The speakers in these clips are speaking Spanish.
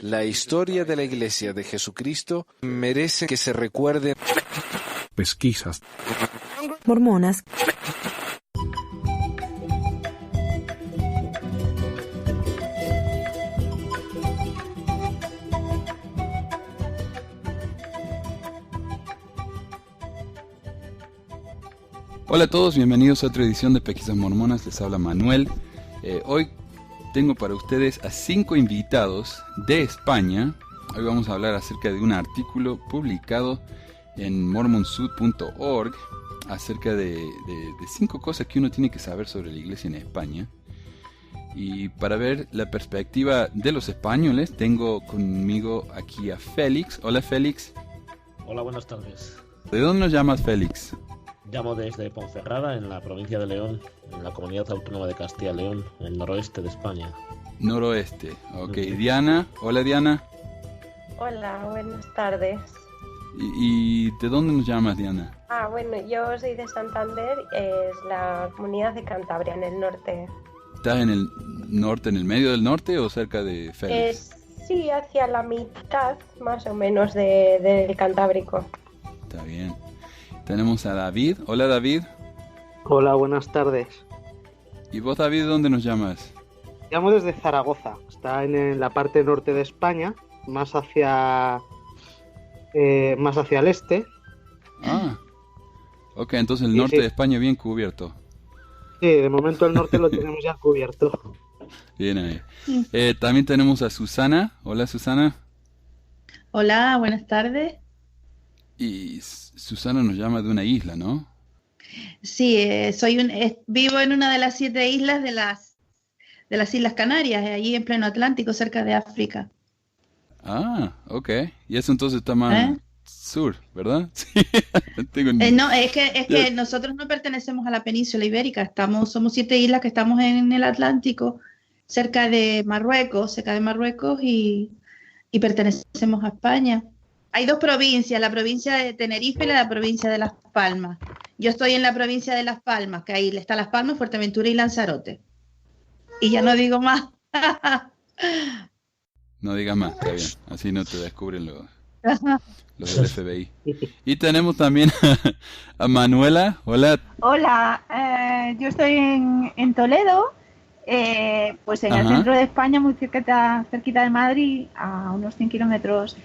La historia de la Iglesia de Jesucristo merece que se recuerde. Pesquisas. Mormonas. Hola a todos, bienvenidos a otra edición de Pesquisas Mormonas, les habla Manuel. Hoy tengo para ustedes a 5 invitados de España. Hoy vamos a hablar acerca de un artículo publicado en mormonsud.org acerca de 5 cosas que uno tiene que saber sobre la iglesia en España. Y para ver la perspectiva de los españoles, tengo conmigo aquí a Félix. Hola Félix. Hola, buenas tardes. ¿De dónde nos llamas, Félix? Llamo desde Ponferrada, en la provincia de León, en la comunidad autónoma de Castilla y León, en el noroeste de España. Noroeste, ok. Diana, hola Diana. Hola, buenas tardes. ¿Y de dónde nos llamas, Diana? Bueno, yo soy de Santander, es la comunidad de Cantabria, en el norte. ¿Estás en el norte, en el medio del norte o cerca de Félix? Sí, hacia la mitad, más o menos, del Cantábrico. Está bien. Tenemos a David. Hola David. Hola, buenas tardes. ¿Y vos, David, dónde nos llamas? Llamo desde Zaragoza. Está en la parte norte de España, más hacia el este. Ok, entonces el norte de España bien cubierto. Sí, de momento el norte lo tenemos ya cubierto. Bien ahí. También tenemos a Susana. Hola Susana. Hola, buenas tardes. Y Susana nos llama de una isla, ¿no? Sí, vivo en una de las 7 islas de las Islas Canarias, allí en pleno Atlántico, cerca de África. Ok. Y eso entonces está más sur, ¿verdad? Sí. No, es que nosotros no pertenecemos a la península ibérica, somos 7 islas que estamos en el Atlántico, cerca de Marruecos y pertenecemos a España. Hay 2 provincias, la provincia de Tenerife y la provincia de Las Palmas. Yo estoy en la provincia de Las Palmas, que ahí está Las Palmas, Fuerteventura y Lanzarote. Y ya no digo más. No digas más, está bien. Así no te descubren los del FBI. Y tenemos también a Manuela. Hola. Hola, yo estoy en Toledo, pues en el centro de España, muy cerquita de Madrid, a unos 100 kilómetros.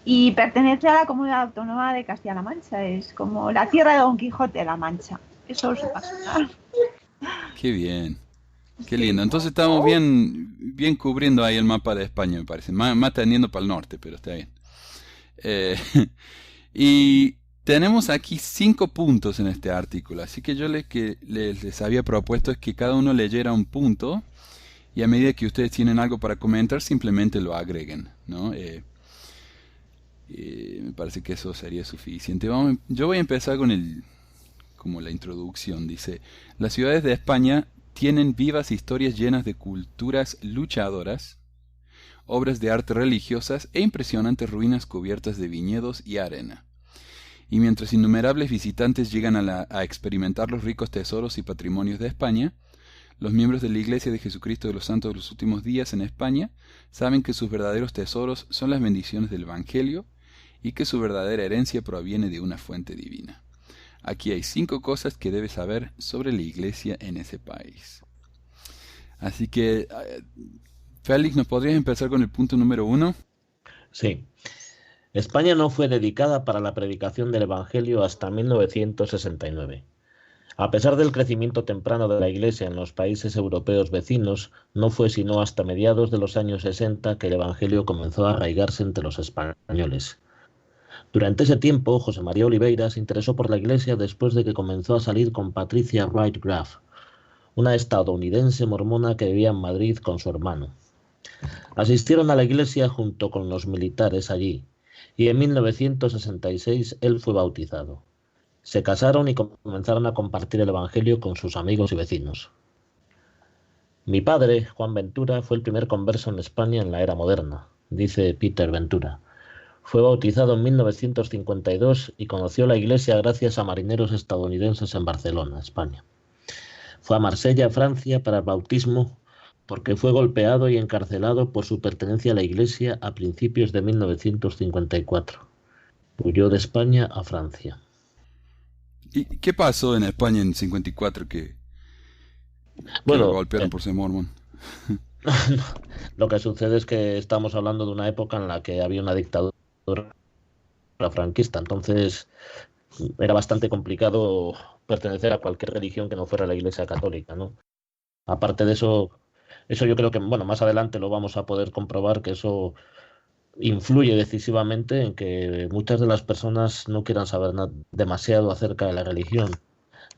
Y pertenece a la comunidad autónoma de Castilla-La Mancha. Es como la tierra de Don Quijote de la Mancha. Eso os pasa. Qué bien. Qué lindo. Entonces estamos bien cubriendo ahí el mapa de España, me parece. Más tendiendo para el norte, pero está bien. Y tenemos aquí 5 puntos en este artículo. Así que yo les había propuesto es que cada uno leyera un punto. Y a medida que ustedes tienen algo para comentar, simplemente lo agreguen, ¿no? Me parece que eso sería suficiente. Yo voy a empezar con como la introducción. Dice: las ciudades de España tienen vivas historias llenas de culturas luchadoras, obras de arte religiosas e impresionantes ruinas cubiertas de viñedos y arena. Y mientras innumerables visitantes llegan a experimentar los ricos tesoros y patrimonios de España, los miembros de la Iglesia de Jesucristo de los Santos de los Últimos Días en España saben que sus verdaderos tesoros son las bendiciones del Evangelio y que su verdadera herencia proviene de una fuente divina. Aquí hay 5 cosas que debes saber sobre la iglesia en ese país. Así que, Félix, ¿nos podrías empezar con el punto número 1? Sí. España no fue dedicada para la predicación del Evangelio hasta 1969. A pesar del crecimiento temprano de la iglesia en los países europeos vecinos, no fue sino hasta mediados de los años 60 que el Evangelio comenzó a arraigarse entre los españoles. Durante ese tiempo, José María Oliveira se interesó por la iglesia después de que comenzó a salir con Patricia Wright Graff, una estadounidense mormona que vivía en Madrid con su hermano. Asistieron a la iglesia junto con los militares allí, y en 1966 él fue bautizado. Se casaron y comenzaron a compartir el Evangelio con sus amigos y vecinos. Mi padre, Juan Ventura, fue el primer converso en España en la era moderna, dice Peter Ventura. Fue bautizado en 1952 y conoció la iglesia gracias a marineros estadounidenses en Barcelona, España. Fue a Marsella, Francia, para el bautismo porque fue golpeado y encarcelado por su pertenencia a la Iglesia a principios de 1954. Huyó de España a Francia. ¿Y qué pasó en España en 54 que Bueno, lo golpearon por ser mormón? lo que sucede es que estamos hablando de una época en la que había una dictadura franquista, entonces era bastante complicado pertenecer a cualquier religión que no fuera la Iglesia Católica, ¿no? Aparte de eso yo creo que, bueno, más adelante lo vamos a poder comprobar, que eso influye decisivamente en que muchas de las personas no quieran saber demasiado acerca de la religión.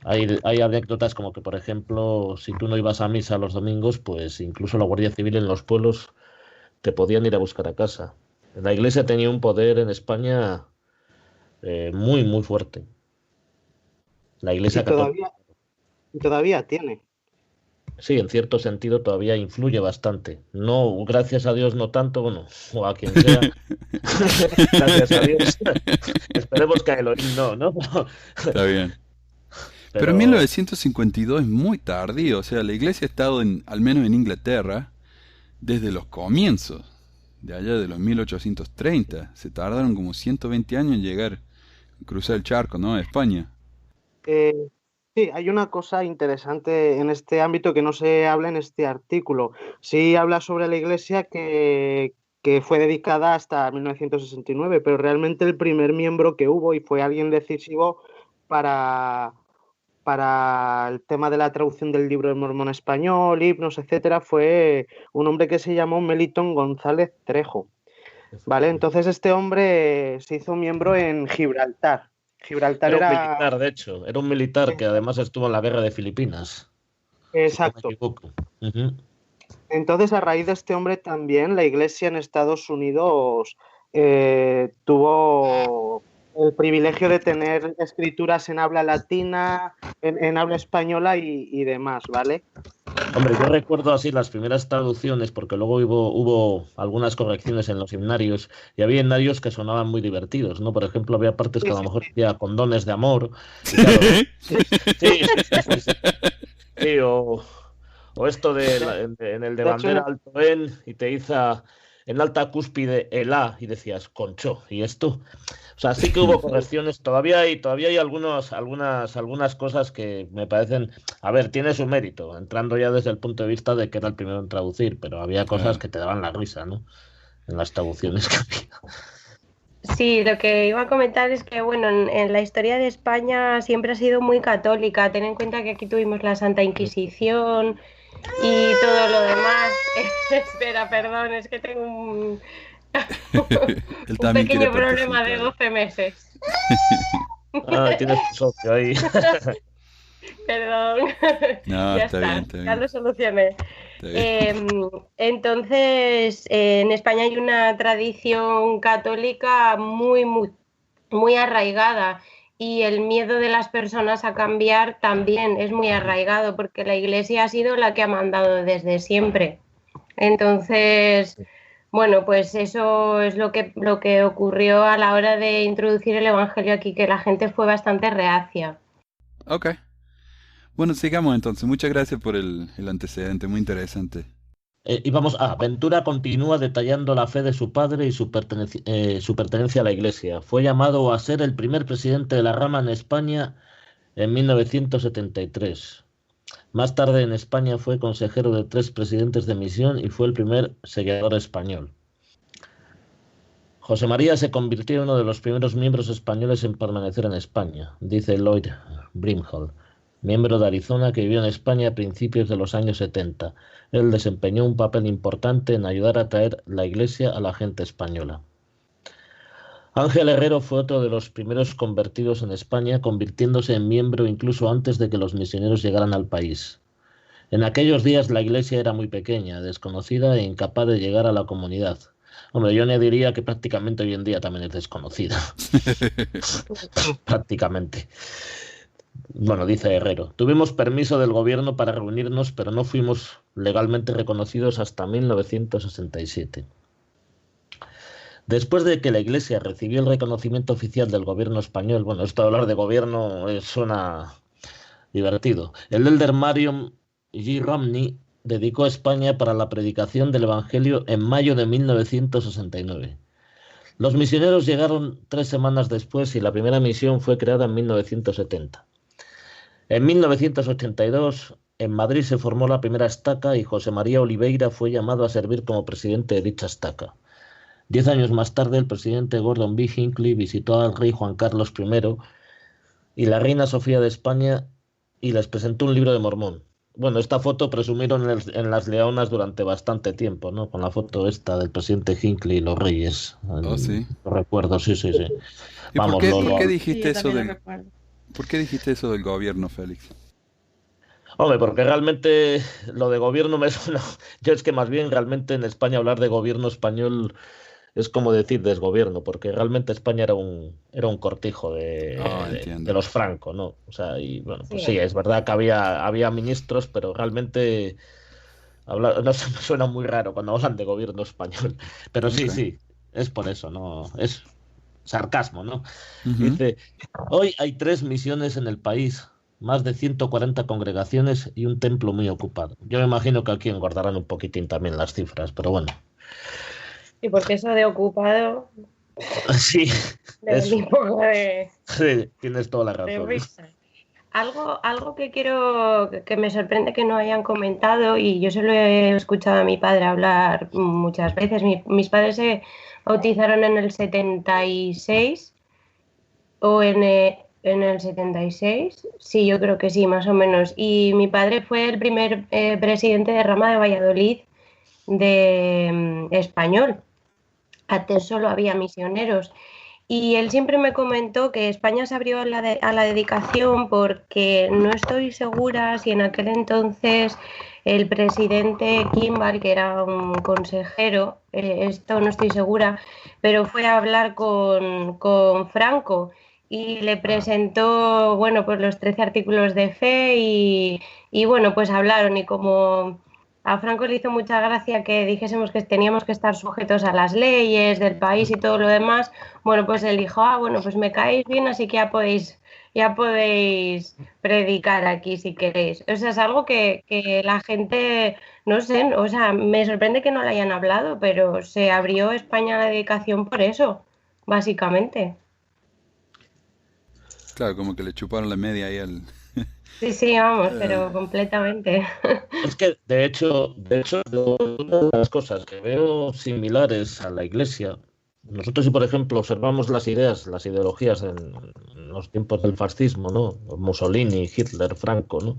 Hay anécdotas como que, por ejemplo, si tú no ibas a misa los domingos, pues incluso la Guardia Civil en los pueblos te podían ir a buscar a casa. La Iglesia tenía un poder en España muy, muy fuerte. La Iglesia Católica. Y todavía tiene. Sí, en cierto sentido todavía influye bastante. No, gracias a Dios no tanto, bueno, o a quien sea. Gracias a Dios. Esperemos que a Elohim no. Está bien. Pero en 1952 es muy tardío, o sea, la iglesia ha estado, al menos en Inglaterra, desde los comienzos, de allá de los 1830. Se tardaron como 120 años en llegar, a cruzar el charco, ¿no? A España. Sí, hay una cosa interesante en este ámbito que no se habla en este artículo. Sí habla sobre la iglesia que fue dedicada hasta 1969, pero realmente el primer miembro que hubo, y fue alguien decisivo para el tema de la traducción del libro de Mormón español, himnos, etcétera, fue un hombre que se llamó Melitón González Trejo. ¿Vale? Entonces este hombre se hizo miembro en Gibraltar. Gibraltar era un militar, de hecho, era un militar que además estuvo en la guerra de Filipinas. Exacto. Entonces, a raíz de este hombre también la iglesia en Estados Unidos tuvo el privilegio de tener escrituras en habla latina, en habla española y demás, ¿vale? Hombre, yo recuerdo así las primeras traducciones, porque luego hubo algunas correcciones en los himnarios, y había himnarios que sonaban muy divertidos, ¿no? Por ejemplo, había partes que a lo mejor decía condones de amor. Y claro, sí, o esto en el de bandera alto y te hizo en alta cúspide el A, y decías concho, ¿y esto? O sea, sí que hubo correcciones, todavía hay algunas cosas que me parecen, a ver, tiene su mérito, entrando ya desde el punto de vista de que era el primero en traducir, pero había cosas que te daban la risa, ¿no? En las traducciones que había. Sí, lo que iba a comentar es que, bueno, en la historia de España siempre ha sido muy católica. Ten en cuenta que aquí tuvimos la Santa Inquisición y todo lo demás. Espera, perdón, es que tengo un pequeño problema de 12 meses. Tienes tu socio ahí. Perdón. No, ya está bien. Ya lo solucioné. Entonces, en España hay una tradición católica muy, muy, muy arraigada, y el miedo de las personas a cambiar también es muy arraigado, porque la Iglesia ha sido la que ha mandado desde siempre. Entonces, bueno, pues eso es lo que ocurrió a la hora de introducir el Evangelio aquí, que la gente fue bastante reacia. Ok. Bueno, sigamos entonces. Muchas gracias por el antecedente, muy interesante. Y vamos, Ventura continúa detallando la fe de su padre y su pertenencia a la Iglesia. Fue llamado a ser el primer presidente de la rama en España en 1973. Más tarde en España fue consejero de 3 presidentes de misión y fue el primer sellador español. José María se convirtió en uno de los primeros miembros españoles en permanecer en España, dice Lloyd Brimhall, miembro de Arizona que vivió en España a principios de los años 70. Él desempeñó un papel importante en ayudar a traer la Iglesia a la gente española. Ángel Herrero fue otro de los primeros convertidos en España, convirtiéndose en miembro incluso antes de que los misioneros llegaran al país. En aquellos días la Iglesia era muy pequeña, desconocida e incapaz de llegar a la comunidad. Hombre, yo le diría que prácticamente hoy en día también es desconocida. Prácticamente. Bueno, dice Herrero, tuvimos permiso del gobierno para reunirnos, pero no fuimos legalmente reconocidos hasta 1967. Después de que la Iglesia recibió el reconocimiento oficial del gobierno español, bueno, esto de hablar de gobierno suena divertido. El elder Marion G. Romney dedicó España para la predicación del Evangelio en mayo de 1969. Los misioneros llegaron 3 semanas después y la primera misión fue creada en 1970. En 1982, en Madrid se formó la primera estaca y José María Oliveira fue llamado a servir como presidente de dicha estaca. 10 años más tarde, el presidente Gordon B. Hinckley visitó al rey Juan Carlos I y la reina Sofía de España y les presentó un libro de Mormón. Bueno, esta foto presumieron en Las Leonas durante bastante tiempo, ¿no? Con la foto esta del presidente Hinckley y los reyes. Sí. Lo recuerdo, sí. ¿Y Vamos, por qué dijiste Sí, yo también lo recuerdo. ¿Por qué dijiste eso del gobierno, Félix? Hombre, porque realmente lo de gobierno me suena. Yo es que más bien realmente en España hablar de gobierno español es como decir desgobierno, porque realmente España era un cortijo de los Franco, ¿no? O sea, y bueno, pues sí, es verdad que había ministros, pero realmente no sé, me suena muy raro cuando hablan de gobierno español. Pero sí, es por eso, ¿no? Es sarcasmo, ¿no? Dice, hoy hay 3 misiones en el país, más de 140 congregaciones y un templo muy ocupado. Yo me imagino que aquí engordarán un poquitín también las cifras, pero bueno. Y porque eso de ocupado... Sí. Sí, tienes toda la razón. Algo que me sorprende que no hayan comentado, y yo se lo he escuchado a mi padre hablar muchas veces. Mis padres se bautizaron en el 76 o en el 76, sí, yo creo que sí, más o menos. Y mi padre fue el primer presidente de rama de Valladolid de español. Antes solo había misioneros. Y él siempre me comentó que España se abrió a la dedicación porque no estoy segura si en aquel entonces el presidente Kimball, que era un consejero, esto no estoy segura, pero fue a hablar con Franco y le presentó, bueno, pues los 13 artículos de fe y bueno, pues hablaron, y como a Franco le hizo mucha gracia que dijésemos que teníamos que estar sujetos a las leyes del país y todo lo demás, bueno, pues él dijo, bueno, pues me caéis bien, así que ya podéis predicar aquí si queréis. O sea, es algo que la gente, no sé, o sea, me sorprende que no lo hayan hablado, pero se abrió España a la dedicación por eso, básicamente. Claro, como que le chuparon la media ahí al... Sí, vamos, pero completamente. Es que, de hecho, una de las cosas que veo similares a la Iglesia, nosotros si por ejemplo observamos las ideologías en los tiempos del fascismo, ¿no? Mussolini, Hitler, Franco, ¿no?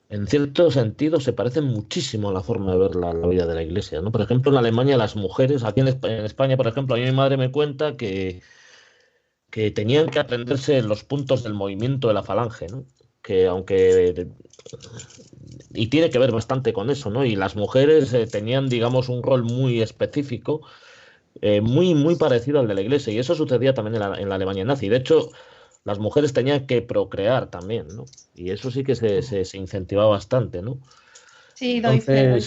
En cierto sentido se parecen muchísimo a la forma de ver la vida de la Iglesia, ¿no? Por ejemplo, en Alemania las mujeres, aquí en España, por ejemplo, a mí mi madre me cuenta que tenían que aprenderse los puntos del movimiento de la falange, ¿no? Que aunque... Y tiene que ver bastante con eso, ¿no? Y las mujeres tenían, digamos, un rol muy específico, muy parecido al de la Iglesia. Y eso sucedía también en la Alemania nazi. De hecho, las mujeres tenían que procrear también, ¿no? Y eso sí que se incentivaba bastante, ¿no? Sí, doy fe.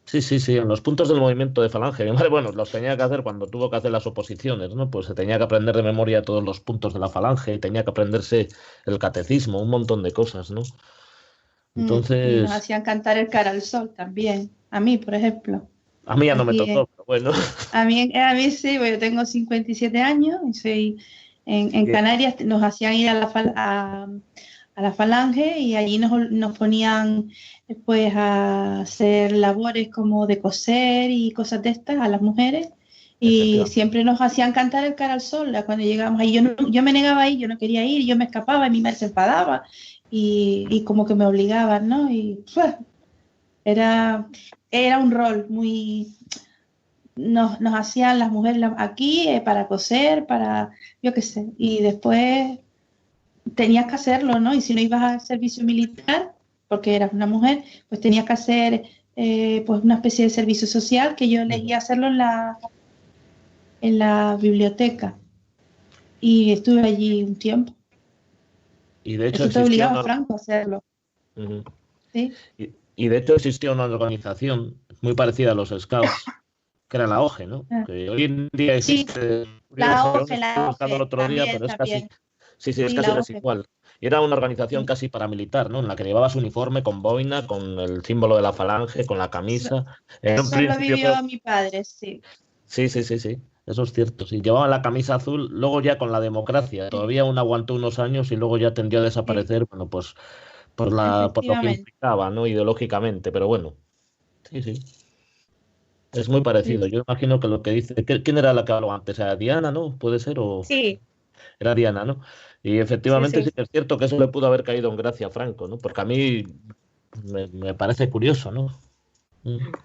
Sí, en los puntos del movimiento de falange. Mi madre, bueno, los tenía que hacer cuando tuvo que hacer las oposiciones, ¿no? Pues se tenía que aprender de memoria todos los puntos de la falange, tenía que aprenderse el catecismo, un montón de cosas, ¿no? Entonces... Nos hacían cantar el Cara al Sol también. A mí, por ejemplo. A mí ya no me tocó, pero bueno. A mí sí, yo tengo 57 años y soy en Canarias, nos hacían ir a la falange y allí nos ponían pues a hacer labores como de coser y cosas de estas a las mujeres, y siempre nos hacían cantar el Cara al Sol cuando llegábamos ahí. Yo me negaba a ir, yo no quería ir, yo me escapaba y mi madre se enfadaba y como que me obligaban, ¿no? Y era un rol muy... Nos hacían las mujeres aquí para coser, para yo qué sé, y después tenías que hacerlo, ¿no? Y si no ibas al servicio militar, porque eras una mujer, pues tenías que hacer pues una especie de servicio social, que yo elegí hacerlo en la biblioteca. Y estuve allí un tiempo. Y de hecho eso te obligaba a Franco a hacerlo. ¿Sí? Y de hecho existía una organización muy parecida a los Scouts, que era la OGE, ¿no? Que hoy en día existe... La OGE. El otro día, pero es Sí, es Y casi la desigual. Y era una organización casi paramilitar, ¿no? En la que llevabas uniforme con boina, con el símbolo de la falange, con la camisa. En un Eso lo principio vivió mi padre, sí. Sí. Eso es cierto. Sí, llevaban la camisa azul, luego ya con la democracia. Todavía aún aguantó unos años y luego ya tendió a desaparecer, bueno, pues por lo que Efectivamente. implicaba, ¿no? Ideológicamente. Pero bueno, sí. Es muy parecido. Yo imagino que lo que dice. ¿Quién era la que habló antes? ¿Era Diana, no? ¿Puede ser? O Sí, era Diana, ¿no? Y sí, efectivamente sí. sí que es cierto que eso le pudo haber caído en gracia a Franco, ¿no? Porque a mí me parece curioso, ¿no?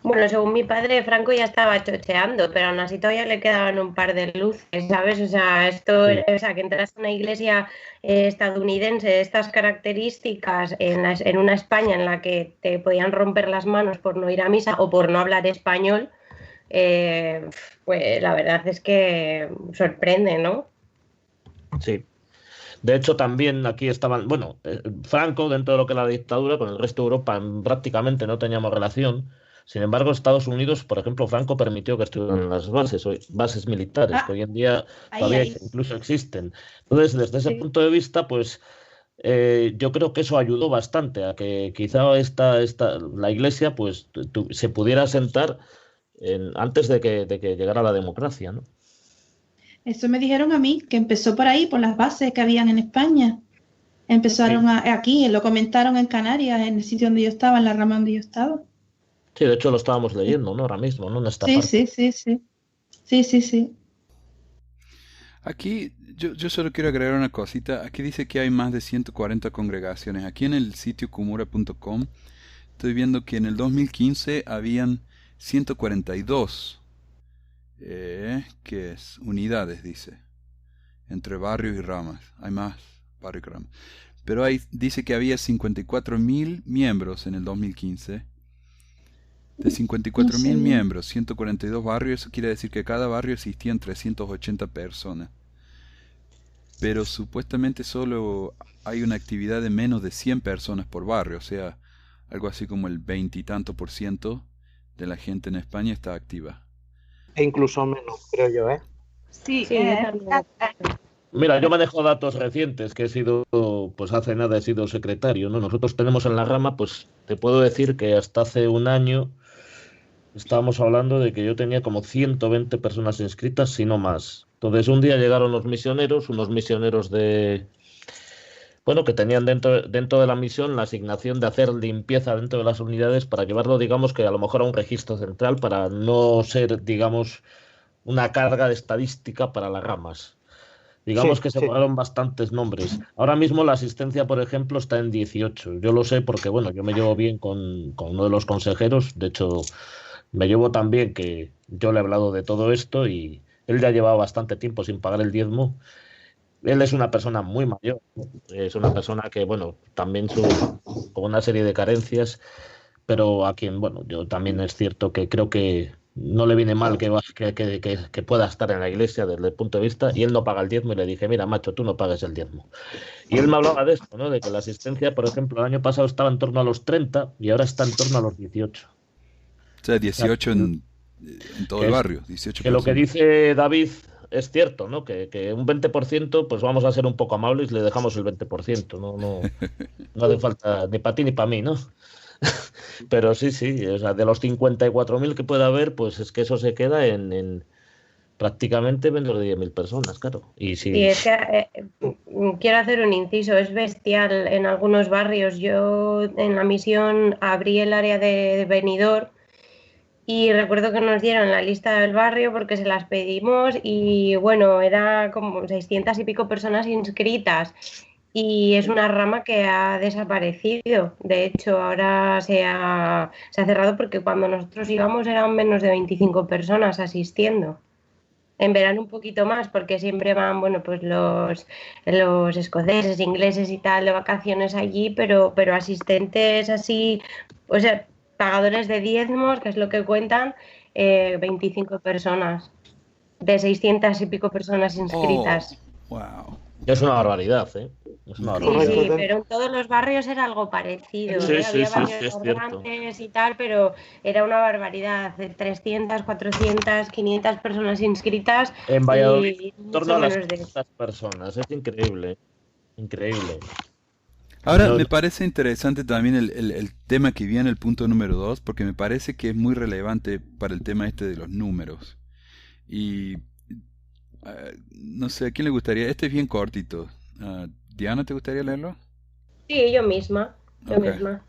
Bueno, según mi padre, Franco ya estaba chocheando, pero aún así todavía le quedaban un par de luces, ¿sabes? O sea, Sí. o sea, que entras a una iglesia estadounidense de estas características en una España en la que te podían romper las manos por no ir a misa o por no hablar español, pues la verdad es que sorprende, ¿no? Sí. De hecho, también aquí estaban, bueno, Franco, dentro de lo que era la dictadura, con el resto de Europa prácticamente no teníamos relación. Sin embargo, Estados Unidos, por ejemplo, Franco permitió que estuvieran en las bases militares, que hoy en día todavía incluso existen. Entonces, desde ese punto de vista, pues yo creo que eso ayudó bastante a que quizá la Iglesia pues se pudiera asentar antes de que llegara la democracia, ¿no? Eso me dijeron a mí, que empezó por ahí, por las bases que habían en España. Empezaron aquí, lo comentaron en Canarias, en el sitio donde yo estaba, en la rama donde yo estaba. Sí, de hecho lo estábamos leyendo, ¿no? Ahora mismo, ¿no? En esta parte. Sí. Aquí yo solo quiero agregar una cosita. Aquí dice que hay más de 140 congregaciones. Aquí en el sitio kumura.com estoy viendo que en el 2015 habían 142 ¿qué es? Unidades, dice. Entre barrios y ramas. Hay más barrios que ramas. Pero dice que había 54.000 miembros en el 2015. De 54.000 miembros, 142 barrios, eso quiere decir que cada barrio existían 380 personas. Pero supuestamente solo hay una actividad de menos de 100 personas por barrio, o sea, algo así como el 20 y tanto % de la gente en España está activa. E incluso menos, creo yo, ¿eh? Sí, Mira, yo manejo datos recientes, que he sido, pues hace nada he sido secretario, ¿no? Nosotros tenemos en la rama, pues te puedo decir que hasta hace un año estábamos hablando de que yo tenía como 120 personas inscritas, si no más. Entonces un día llegaron unos misioneros bueno, que tenían dentro de la misión la asignación de hacer limpieza dentro de las unidades para llevarlo, digamos, que a lo mejor a un registro central para no ser, digamos, una carga de estadística para las ramas. Digamos que se pagaron bastantes nombres. Ahora mismo la asistencia, por ejemplo, está en 18. Yo lo sé porque, bueno, yo me llevo bien con uno de los consejeros. De hecho, me llevo tan bien que yo le he hablado de todo esto y él ya llevaba bastante tiempo sin pagar el diezmo. Él es una persona muy mayor. Es una persona que, bueno, también con una serie de carencias, pero a quien, bueno, yo también es cierto que creo que no le viene mal que pueda estar en la iglesia desde el punto de vista, y él no paga el diezmo, y le dije, mira, macho, tú no pagues el diezmo. Y él me hablaba de esto, ¿no? De que la asistencia, por ejemplo, el año pasado estaba en torno a los 30 y ahora está en torno a los 18. O sea, 18 en todo el barrio, 18%. Que lo que dice David es cierto, ¿no? Que un 20%, pues vamos a ser un poco amables y le dejamos el 20%, no hace falta ni para ti ni para mí, ¿no? Pero sí, o sea, de los 54.000 que pueda haber, pues es que eso se queda en prácticamente menos de 10.000 personas, claro. Y es que quiero hacer un inciso, es bestial en algunos barrios. Yo en la misión abrí el área de Benidorm y recuerdo que nos dieron la lista del barrio porque se las pedimos y bueno, era como 600 y pico personas inscritas. Y es una rama que ha desaparecido. De hecho, ahora se ha cerrado porque cuando nosotros íbamos eran menos de 25 personas asistiendo. En verano un poquito más porque siempre van, bueno, pues los escoceses, ingleses y tal de vacaciones allí, pero asistentes así, o sea, pagadores de diezmos, que es lo que cuentan, 25 personas, de 600 y pico personas inscritas. Wow. Es una barbaridad, ¿eh? Es una barbaridad. Sí, pero en todos los barrios era algo parecido. Había barrios grandes y tal, pero era una barbaridad. 300, 400, 500 personas inscritas. En Valladolid, en torno a las 500 personas. Es increíble. Increíble. Ahora No, me parece interesante también el tema que viene, el punto número 2, porque me parece que es muy relevante para el tema este de los números. Y no sé, ¿a quién le gustaría? Este es bien cortito. Diana, ¿te gustaría leerlo? Sí, yo misma, yo Ok. misma.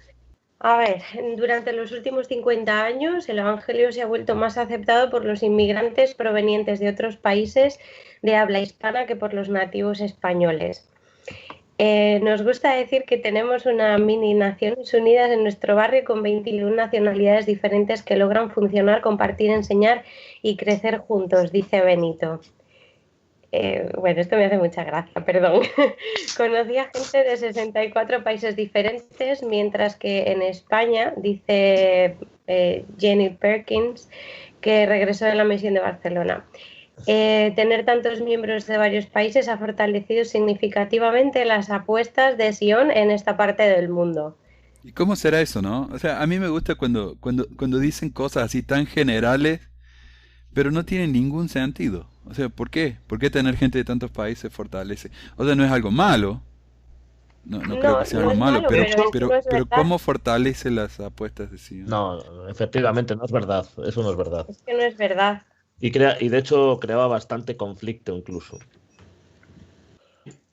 A ver, durante los últimos 50 años el Evangelio se ha vuelto más aceptado por los inmigrantes provenientes de otros países de habla hispana que por los nativos españoles. Nos gusta decir que tenemos una mini Naciones Unidas en nuestro barrio con 21 nacionalidades diferentes que logran funcionar, compartir, enseñar y crecer juntos, dice Benito. Bueno, esto me hace mucha gracia, perdón. Conocí a gente de 64 países diferentes, mientras que en España, dice Jenny Perkins, que regresó de la misión de Barcelona. Tener tantos miembros de varios países ha fortalecido significativamente las apuestas de Sion en esta parte del mundo. ¿Y cómo será eso, no? O sea, a mí me gusta cuando dicen cosas así tan generales, pero no tienen ningún sentido. O sea, ¿por qué? ¿Por qué tener gente de tantos países fortalece? O sea, no es algo malo, no creo que sea No algo es malo, malo, pero, pero es que no es pero verdad. ¿cómo fortalece las apuestas de Sion? no, efectivamente, no es verdad. Eso no es verdad. Es que no es verdad. Y de hecho creaba bastante conflicto incluso.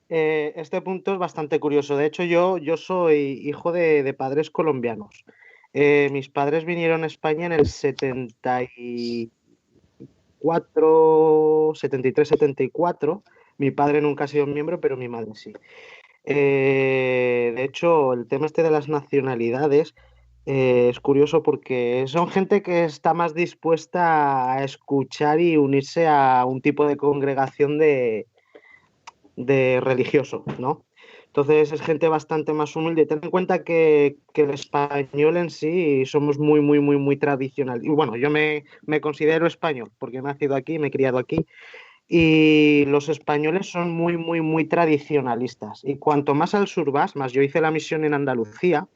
Este punto es bastante curioso. De hecho, yo soy hijo de padres colombianos. Mis padres vinieron a España en el 74, 73, 74. Mi padre nunca ha sido miembro, pero mi madre sí. De hecho, el tema este de las nacionalidades es curioso porque son gente que está más dispuesta a escuchar y unirse a un tipo de congregación de religioso, ¿no? Entonces es gente bastante más humilde. Ten en cuenta que el español en sí somos muy, muy, muy, muy tradicional. Y bueno, yo me considero español porque he nacido aquí, me he criado aquí. Y los españoles son muy, muy, muy tradicionalistas. Y cuanto más al sur vas, más yo hice la misión en Andalucía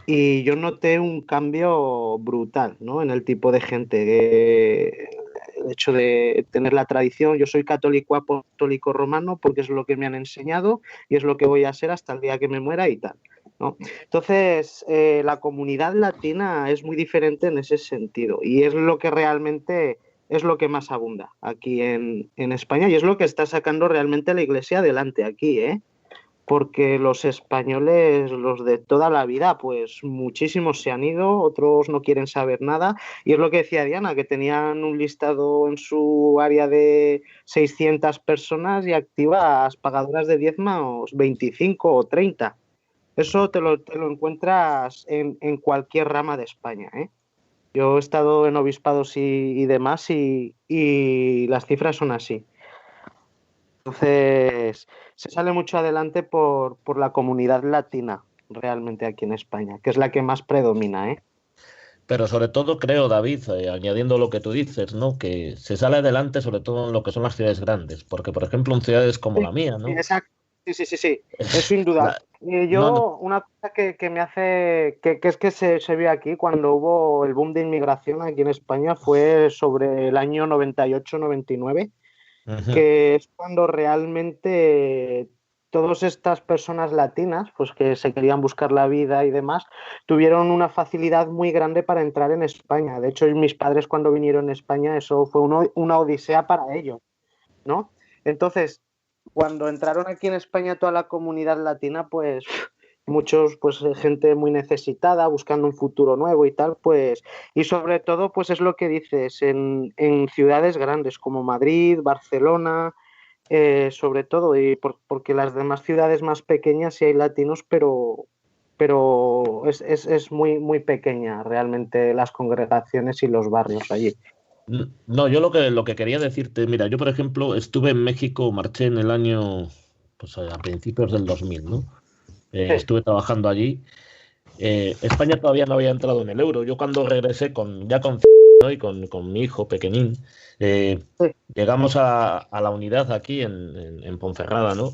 y yo noté un cambio brutal, ¿no? En el tipo de gente. El hecho de tener la tradición, yo soy católico apostólico romano porque es lo que me han enseñado y es lo que voy a ser hasta el día que me muera y tal, ¿no? Entonces, la comunidad latina es muy diferente en ese sentido y es lo que realmente es lo que más abunda aquí en España y es lo que está sacando realmente la iglesia adelante aquí, ¿eh? Porque los españoles, los de toda la vida, pues muchísimos se han ido, otros no quieren saber nada. Y es lo que decía Diana, que tenían un listado en su área de 600 personas y activas pagadoras de diezmos 25 o 30. Eso te lo encuentras en cualquier rama de España, ¿eh? Yo he estado en obispados y demás y las cifras son así. Entonces, se sale mucho adelante por la comunidad latina, realmente aquí en España, que es la que más predomina, ¿eh? Pero sobre todo creo, David, añadiendo lo que tú dices, ¿no? Que se sale adelante sobre todo en lo que son las ciudades grandes, porque por ejemplo en ciudades como la mía, Sí, ¿no? exacto. Sí, eso indudable. La- no, no, Una cosa que me hace, que es que se vio aquí cuando hubo el boom de inmigración aquí en España fue sobre el año 98-99, ujú. que es cuando realmente todas estas personas latinas, pues que se querían buscar la vida y demás, tuvieron una facilidad muy grande para entrar en España. De hecho, mis padres cuando vinieron a España, eso fue una odisea para ellos, ¿no? Entonces, cuando entraron aquí en España toda la comunidad latina, pues muchos, pues gente muy necesitada, buscando un futuro nuevo y tal, pues, y sobre todo, pues es lo que dices, en ciudades grandes como Madrid, Barcelona, sobre todo, porque las demás ciudades más pequeñas sí hay latinos, pero es muy, muy pequeña realmente las congregaciones y los barrios allí. No, yo lo que quería decirte, mira, yo por ejemplo estuve en México, marché en el año, pues a principios del 2000, ¿no? Sí, Estuve trabajando allí. España todavía no había entrado en el euro. Yo cuando regresé ya con ¿no? y con mi hijo pequeñín, sí. llegamos a la unidad aquí en Ponferrada, ¿no?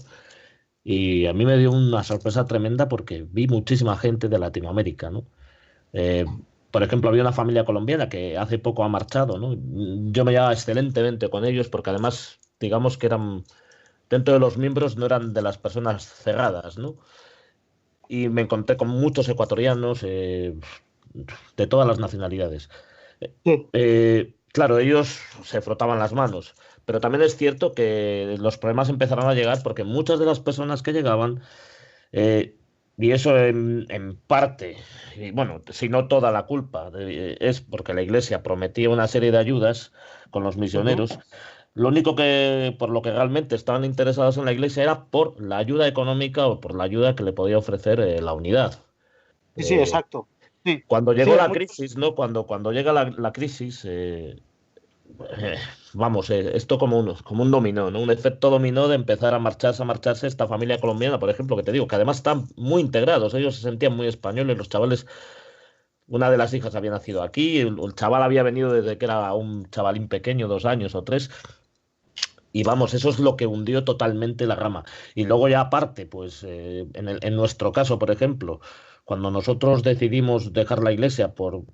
Y a mí me dio una sorpresa tremenda porque vi muchísima gente de Latinoamérica, ¿no? Eh, por ejemplo, había una familia colombiana que hace poco ha marchado, ¿no? Yo me llevaba excelentemente con ellos porque además, digamos que eran dentro de los miembros no eran de las personas cerradas, ¿no? Y me encontré con muchos ecuatorianos de todas las nacionalidades. Claro, ellos se frotaban las manos, pero también es cierto que los problemas empezaron a llegar porque muchas de las personas que llegaban, y eso en parte, y bueno, si no toda la culpa, es porque la Iglesia prometía una serie de ayudas con los misioneros. Lo único que por lo que realmente estaban interesados en la Iglesia era por la ayuda económica o por la ayuda que le podía ofrecer la unidad. Sí, exacto. Sí. Cuando llegó la crisis, ¿no? Cuando llega la crisis, vamos, esto como un dominó, ¿no? Un efecto dominó de empezar a marcharse esta familia colombiana, por ejemplo, que te digo, que además están muy integrados, ellos se sentían muy españoles, los chavales, una de las hijas había nacido aquí, el chaval había venido desde que era un chavalín pequeño, 2 años o 3, y vamos, eso es lo que hundió totalmente la rama. Y luego ya aparte, pues en nuestro caso, por ejemplo, cuando nosotros decidimos dejar la iglesia por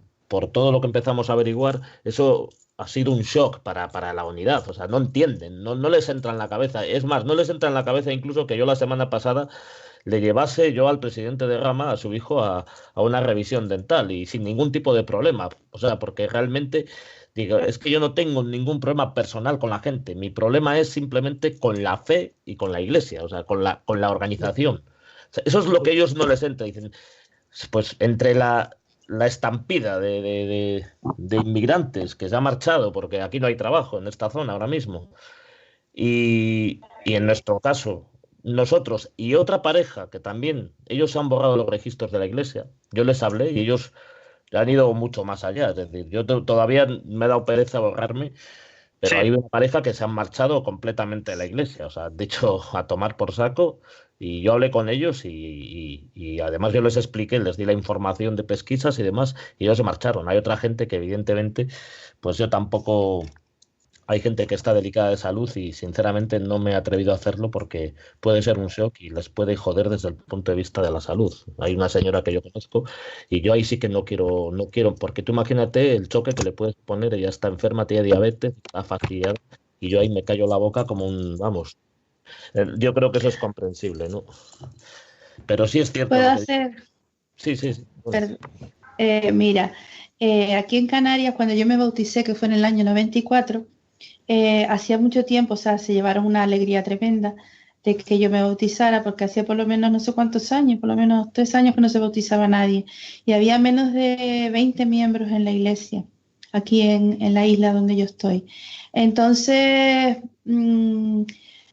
todo lo que empezamos a averiguar, eso ha sido un shock para la unidad. O sea, no entienden, no les entra en la cabeza. Es más, no les entra en la cabeza incluso que yo la semana pasada le llevase yo al presidente de rama, a su hijo, a una revisión dental y sin ningún tipo de problema. O sea, porque realmente, digo, es que yo no tengo ningún problema personal con la gente. Mi problema es simplemente con la fe y con la iglesia, o sea, con la organización. O sea, eso es lo que ellos no les entra. Dicen, pues entre la estampida de inmigrantes que se ha marchado, porque aquí no hay trabajo en esta zona ahora mismo, y en nuestro caso, nosotros y otra pareja que también, ellos han borrado los registros de la iglesia, yo les hablé y ellos han ido mucho más allá, es decir, yo todavía me he dado pereza borrarme, pero hay una pareja que se han marchado completamente de la iglesia, o sea, de hecho, a tomar por saco. Y yo hablé con ellos y además yo les expliqué, les di la información de pesquisas y demás, y ellos se marcharon. Hay otra gente que evidentemente, pues yo tampoco, hay gente que está delicada de salud y sinceramente no me he atrevido a hacerlo porque puede ser un shock y les puede joder desde el punto de vista de la salud. Hay una señora que yo conozco y yo ahí sí que no quiero, porque tú imagínate el choque que le puedes poner, ella está enferma, tiene diabetes, está fastidiada y yo ahí me callo la boca como vamos. Yo creo que eso es comprensible, ¿no? Pero sí es cierto. ¿Puedo hacer? Sí. Mira, aquí en Canarias, cuando yo me bauticé, que fue en el año 94, hacía mucho tiempo, o sea, se llevaron una alegría tremenda de que yo me bautizara, porque hacía por lo menos no sé cuántos años, por lo menos 3 años que no se bautizaba nadie. Y había menos de 20 miembros en la iglesia, aquí en la isla donde yo estoy. Entonces...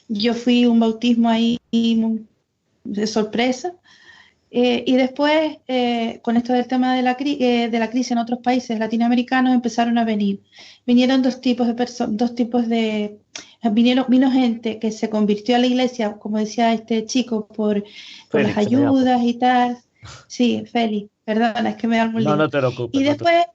yo fui un bautismo ahí de sorpresa y después con esto del tema de la crisis en otros países latinoamericanos empezaron a vinieron dos tipos de vino gente que se convirtió a la iglesia, como decía este chico, por las ayudas y tal. Sí, Félix, perdona, es que me da algún lío. No te preocupes. Y después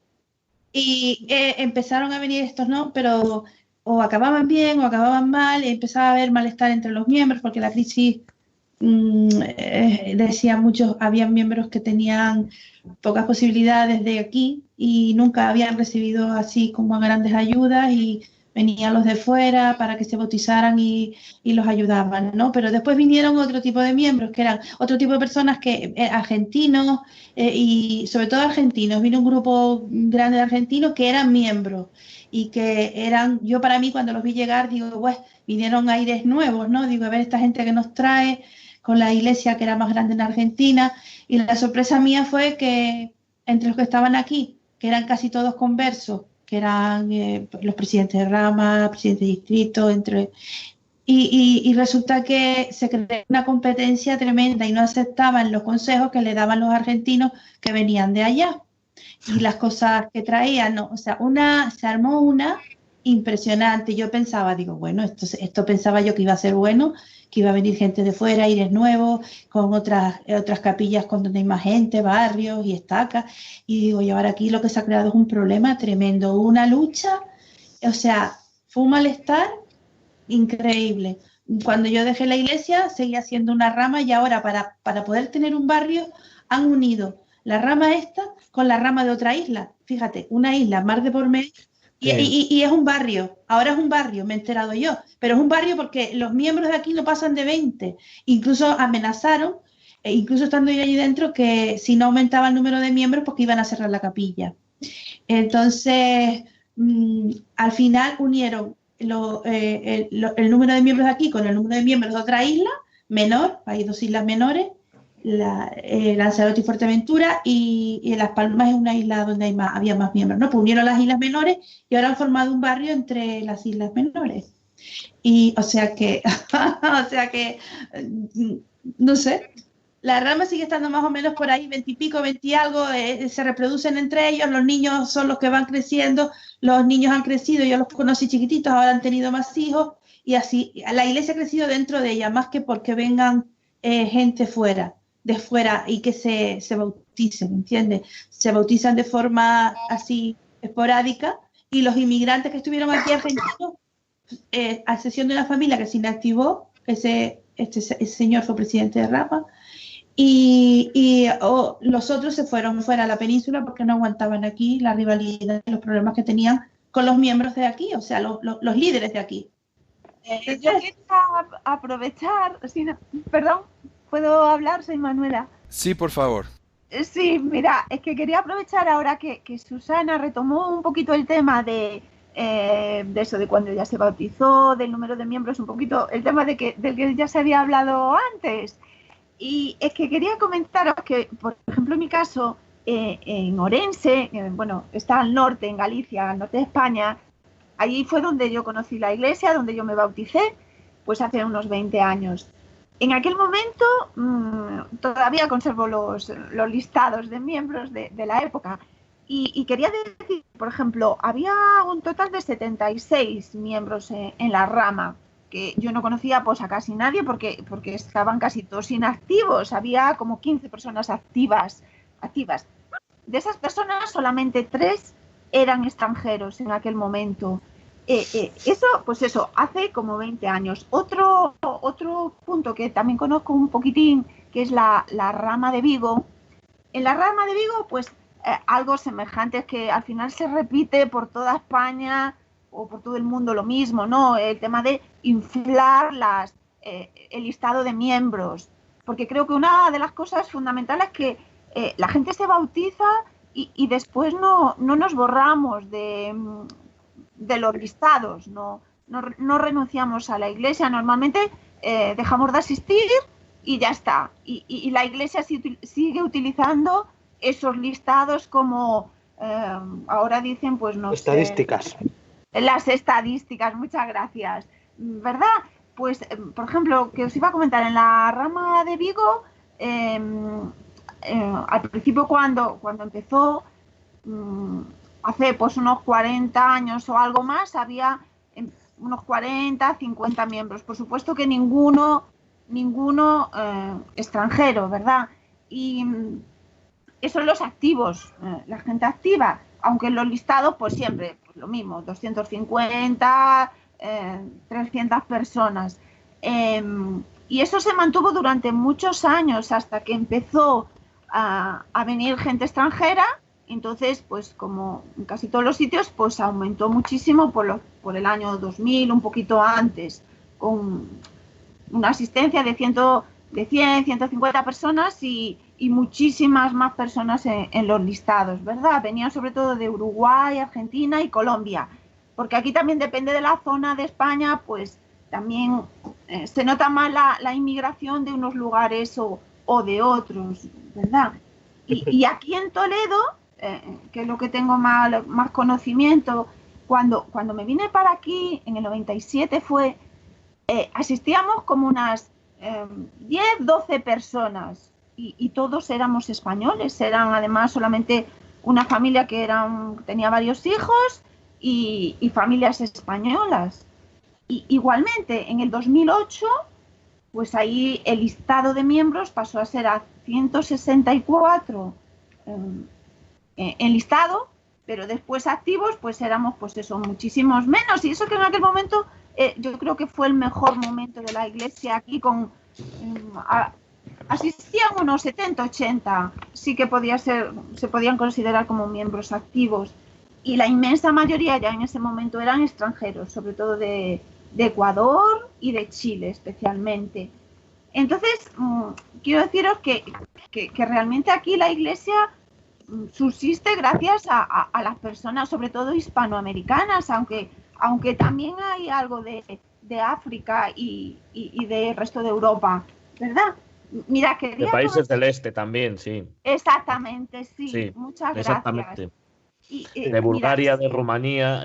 empezaron a venir estos, ¿no? Pero o acababan bien o acababan mal, y empezaba a haber malestar entre los miembros, porque la crisis, decía muchos, había miembros que tenían pocas posibilidades de aquí y nunca habían recibido así como grandes ayudas y venían los de fuera para que se bautizaran y los ayudaban, ¿no? Pero después vinieron otro tipo de miembros, que eran otro tipo de personas que argentinos y sobre todo argentinos, vino un grupo grande de argentinos que eran miembros y que eran, yo para mí cuando los vi llegar, digo, pues vinieron aires nuevos, ¿no? Digo, a ver esta gente que nos trae con la iglesia que era más grande en Argentina, y la sorpresa mía fue que entre los que estaban aquí, que eran casi todos conversos, que eran los presidentes de rama, presidentes de distrito, y resulta que se creó una competencia tremenda y no aceptaban los consejos que le daban los argentinos que venían de allá. Y las cosas que traían, ¿no? O sea, se armó una impresionante. Yo pensaba, digo, bueno, esto pensaba yo que iba a ser bueno, que iba a venir gente de fuera, aires nuevos, con otras capillas con donde hay más gente, barrios y estacas. Y digo, y ahora aquí lo que se ha creado es un problema tremendo, una lucha, o sea, fue un malestar increíble. Cuando yo dejé la iglesia, seguía siendo una rama y ahora para poder tener un barrio han unido la rama esta con la rama de otra isla. Fíjate, una isla mar de por medio Y es un barrio, ahora es un barrio, me he enterado yo, pero es un barrio porque los miembros de aquí no pasan de 20. Incluso amenazaron, incluso estando yo allí dentro, que si no aumentaba el número de miembros, porque iban a cerrar la capilla. Entonces, al final unieron el número de miembros de aquí con el número de miembros de otra isla menor, hay 2 islas menores, Lanzarote y Fuerteventura, y Las Palmas es una isla donde había más miembros, ¿no? Pues unieron las islas menores y ahora han formado un barrio entre las islas menores. Y o sea que no sé, la rama sigue estando más o menos por ahí, 20 y pico, 20 y algo, se reproducen entre ellos, los niños son los que van creciendo, los niños han crecido, yo los conocí chiquititos, ahora han tenido más hijos, y así, la iglesia ha crecido dentro de ella, más que porque vengan gente de fuera y que se bauticen, ¿entiendes? Se bautizan de forma así esporádica, y los inmigrantes que estuvieron aquí argentinos, a excepción de una familia que se inactivó, ese señor fue presidente de Rama, y los otros se fueron fuera a la península porque no aguantaban aquí la rivalidad y los problemas que tenían con los miembros de aquí, o sea, los líderes de aquí. Yo quería aprovechar, perdón, ¿puedo hablar? Soy Manuela. Sí, por favor. Sí, mira, es que quería aprovechar ahora que Susana retomó un poquito el tema de eso, de cuando ya se bautizó, del número de miembros, un poquito el tema del que ya se había hablado antes. Y es que quería comentaros que, por ejemplo, en mi caso, en Orense, bueno, está al norte, en Galicia, al norte de España, allí fue donde yo conocí la iglesia, donde yo me bauticé, pues hace unos 20 años. En aquel momento todavía conservo los listados de miembros de la época. Y quería decir, por ejemplo, había un total de 76 miembros en la rama, que yo no conocía pues a casi nadie porque estaban casi todos inactivos. Había como 15 personas activas. De esas personas, solamente 3 eran extranjeros en aquel momento. Eso, hace como 20 años. Otro punto que también conozco un poquitín, que es la rama de Vigo. En la rama de Vigo, pues algo semejante, es que al final se repite por toda España o por todo el mundo lo mismo, ¿no? El tema de inflar el listado de miembros. Porque creo que una de las cosas fundamentales es que la gente se bautiza y después no nos borramos de los listados, no renunciamos a la iglesia, normalmente dejamos de asistir y ya está. Y la iglesia sigue utilizando esos listados como ahora dicen, pues no estadísticas. Las estadísticas, muchas gracias. ¿Verdad? Pues, por ejemplo, que os iba a comentar, en la rama de Vigo, al principio cuando empezó, hace pues unos 40 años o algo más, había unos 40, 50 miembros. Por supuesto que ninguno extranjero, ¿verdad? Y esos son los activos, la gente activa, aunque en los listados pues siempre pues lo mismo, 250, 300 personas. Y eso se mantuvo durante muchos años hasta que empezó a venir gente extranjera. Entonces, pues como en casi todos los sitios, pues aumentó muchísimo por el año 2000, un poquito antes, con una asistencia de 100, 150 personas y muchísimas más personas en los listados, ¿verdad? Venían sobre todo de Uruguay, Argentina y Colombia, porque aquí también depende de la zona de España, pues también se nota más la inmigración de unos lugares o de otros, ¿verdad? Y aquí en Toledo, que es lo que tengo más conocimiento, cuando me vine para aquí, en el 97 asistíamos como unas 10, 12 personas y todos éramos españoles, eran además solamente una familia que tenía varios hijos y familias españolas. Y igualmente, en el 2008, pues ahí el listado de miembros pasó a ser a 164 en listado, pero después activos, pues éramos, pues eso, muchísimos menos. Y eso que en aquel momento yo creo que fue el mejor momento de la iglesia aquí, asistían unos 70, 80, sí que se podían considerar como miembros activos. y la inmensa mayoría ya en ese momento eran extranjeros, sobre todo de Ecuador y de Chile especialmente. Entonces, quiero deciros que realmente aquí la Iglesia subsiste gracias a las personas, sobre todo hispanoamericanas, aunque también hay algo de África y del resto de Europa, ¿verdad? Mira, de países del este también, sí. Exactamente, sí. Muchas exactamente. Gracias. De Bulgaria, de Rumanía,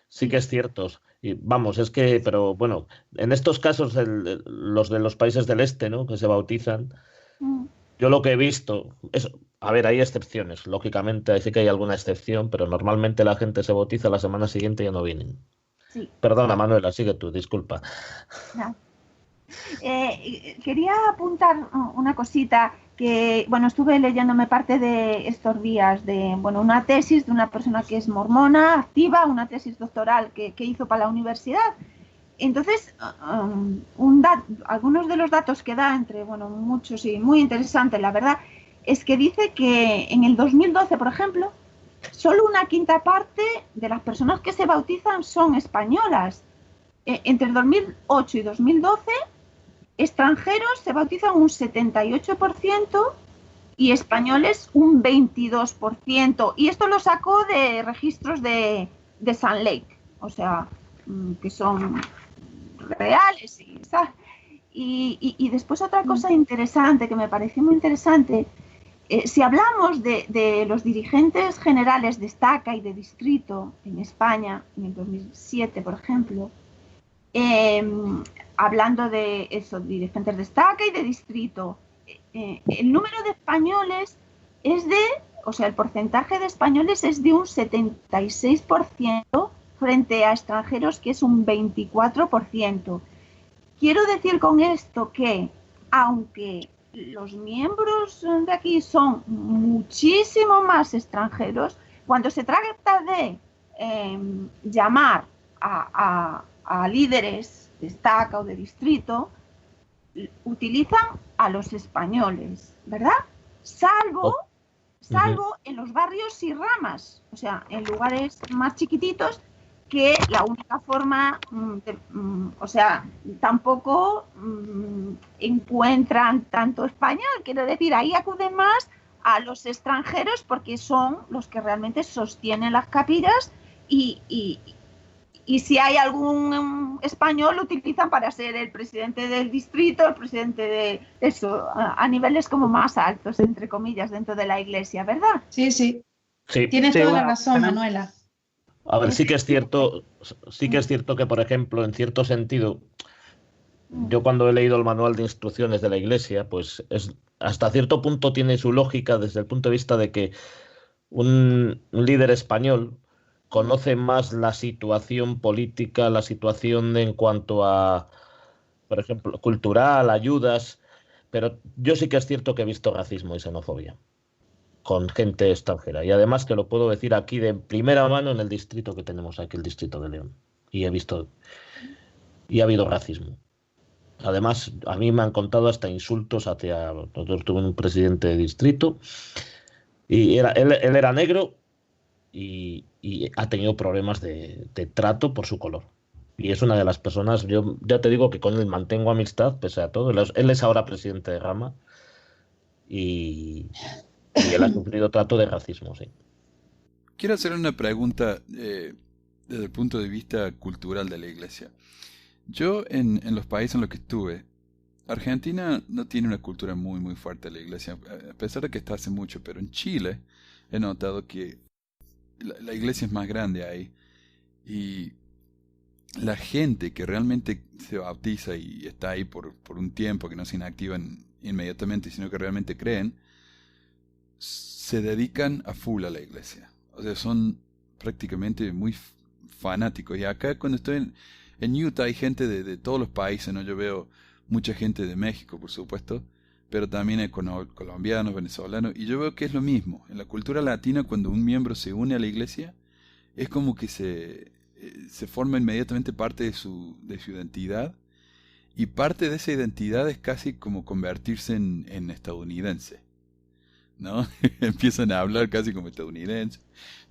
sí que es cierto. Y vamos, es que, pero bueno, en estos casos, los de los países del este, ¿no?, que se bautizan, yo lo que he visto es, a ver, hay excepciones, lógicamente, sí que hay alguna excepción, pero normalmente la gente se bautiza la semana siguiente y ya no vienen. Sí. Perdona, Manuela, sigue tú, disculpa. No. Quería apuntar una cosita que, bueno, estuve leyéndome parte de estos días de, bueno, una tesis de una persona que es mormona, activa, una tesis doctoral que hizo para la universidad. Entonces, algunos de los datos que da, entre, bueno, muchos y muy interesantes, la verdad, es que dice que en el 2012, por ejemplo, solo una quinta parte de las personas que se bautizan son españolas. Entre el 2008 y 2012, extranjeros se bautizan un 78% y españoles un 22%. Y esto lo sacó de registros de Salt Lake, o sea, que son reales. Y después otra cosa interesante, que me pareció muy interesante, si hablamos de los dirigentes generales de estaca y de distrito en España, en el 2007, por ejemplo, hablando de eso, dirigentes de estaca y de distrito, el número de españoles es el porcentaje de españoles es de un 76% frente a extranjeros, que es un 24%. Quiero decir con esto que, aunque los miembros de aquí son muchísimo más extranjeros, cuando se trata de llamar a líderes de estaca o de distrito, utilizan a los españoles, ¿verdad? Salvo en los barrios y ramas, o sea, en lugares más chiquititos, que la única forma, o sea, tampoco encuentran tanto español, quiero decir, ahí acuden más a los extranjeros porque son los que realmente sostienen las capillas y si hay algún español lo utilizan para ser el presidente del distrito, el presidente de eso, a niveles como más altos, entre comillas, dentro de la iglesia, ¿verdad? Sí. Tienes toda la razón, Manuela. A ver, sí que es cierto que, por ejemplo, en cierto sentido, yo cuando he leído el manual de instrucciones de la iglesia, pues hasta cierto punto tiene su lógica desde el punto de vista de que un líder español conoce más la situación política, la situación en cuanto a, por ejemplo, cultural, ayudas, pero yo sí que es cierto que he visto racismo y xenofobia con gente extranjera. Y además que lo puedo decir aquí de primera mano en el distrito que tenemos aquí, el distrito de León. Y ha habido racismo. Además, a mí me han contado hasta insultos hacia... Nosotros tuvimos un presidente de distrito y él era negro y ha tenido problemas de trato por su color. Y es una de las personas, yo ya te digo que con él mantengo amistad pese a todo. Él es ahora presidente de Rama y él ha sufrido trato de racismo, sí. Quiero hacer una pregunta desde el punto de vista cultural de la iglesia. Yo en los países en los que estuve, Argentina no tiene una cultura muy muy fuerte de la iglesia, a pesar de que está hace mucho, pero en Chile he notado que la iglesia es más grande ahí y la gente que realmente se bautiza y está ahí por un tiempo, que no se inactivan inmediatamente, sino que realmente creen, se dedican a full a la iglesia. O sea, son prácticamente muy fanáticos. Y acá cuando estoy en Utah hay gente de todos los países, ¿no? Yo veo mucha gente de México, por supuesto, pero también hay colombianos, venezolanos, y yo veo que es lo mismo. En la cultura latina, cuando un miembro se une a la iglesia, es como que se forma inmediatamente parte de su identidad, y parte de esa identidad es casi como convertirse en estadounidense. ¿no? Empiezan a hablar casi como estadounidenses,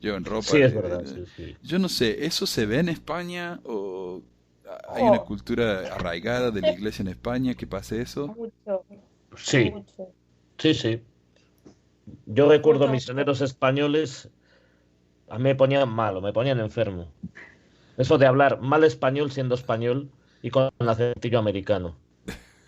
llevan ropa. Sí, es verdad, sí. Yo no sé, ¿eso se ve en España o hay una cultura arraigada de la iglesia en España que pase eso? Mucho, Sí, mucho. sí. Yo recuerdo Mucho. misioneros españoles, a mí me ponían malo, me ponían enfermo. Eso de hablar mal español siendo español y con acentillo americano.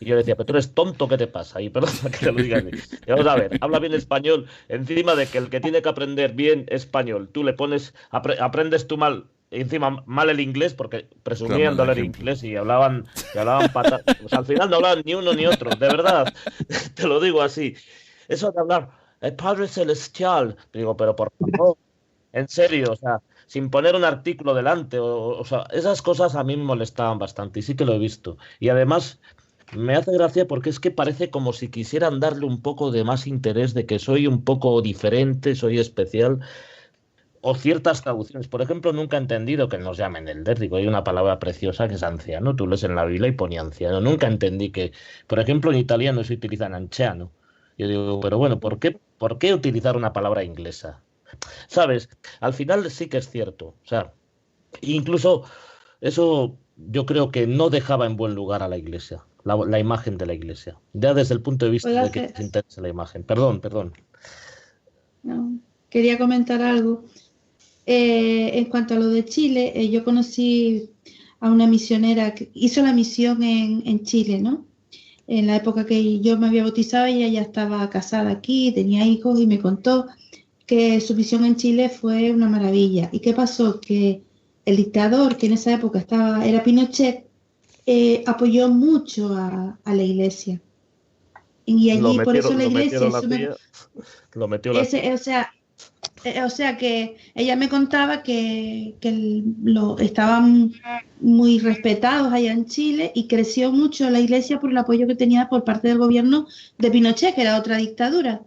Y yo decía, pero tú eres tonto, ¿qué te pasa? Y perdón que te lo diga así. Y vamos a ver, habla bien español, encima de que el que tiene que aprender bien español, tú le pones, aprendes tú mal, encima mal el inglés, porque presumían Claro, de hablar ejemplo. inglés y hablaban patas. Pues al final no hablaban ni uno ni otro, de verdad, te lo digo así. Eso de hablar, el Padre Celestial, digo, pero por favor, en serio, o sea, sin poner un artículo delante, o sea, esas cosas a mí me molestaban bastante y sí que lo he visto. Y además me hace gracia porque es que parece como si quisieran darle un poco de más interés de que soy un poco diferente, soy especial, o ciertas traducciones. Por ejemplo, nunca he entendido que nos llamen elder. Digo, hay una palabra preciosa que es anciano, tú lees en la Biblia y pone anciano. Nunca entendí que, por ejemplo, en italiano se utilizan anciano. Yo digo, pero bueno, por qué utilizar una palabra inglesa? ¿Sabes? Al final sí que es cierto. O sea, incluso eso yo creo que no dejaba en buen lugar a la iglesia, la imagen de la iglesia, ya desde el punto de vista Puedo de que hacer- se interesa la imagen. Perdón. no, quería comentar algo. En cuanto a lo de Chile, yo conocí a una misionera que hizo la misión en Chile, ¿no? En la época que yo me había bautizado, ella ya estaba casada aquí, tenía hijos y me contó que su misión en Chile fue una maravilla. ¿Y qué pasó? Que el dictador, que en esa época era Pinochet, apoyó mucho a la iglesia. Y allí, por eso la Lo iglesia metieron la tía, lo metió la tía. o sea que ella me contaba que estaban muy respetados allá en Chile y creció mucho la iglesia por el apoyo que tenía por parte del gobierno de Pinochet, que era otra dictadura.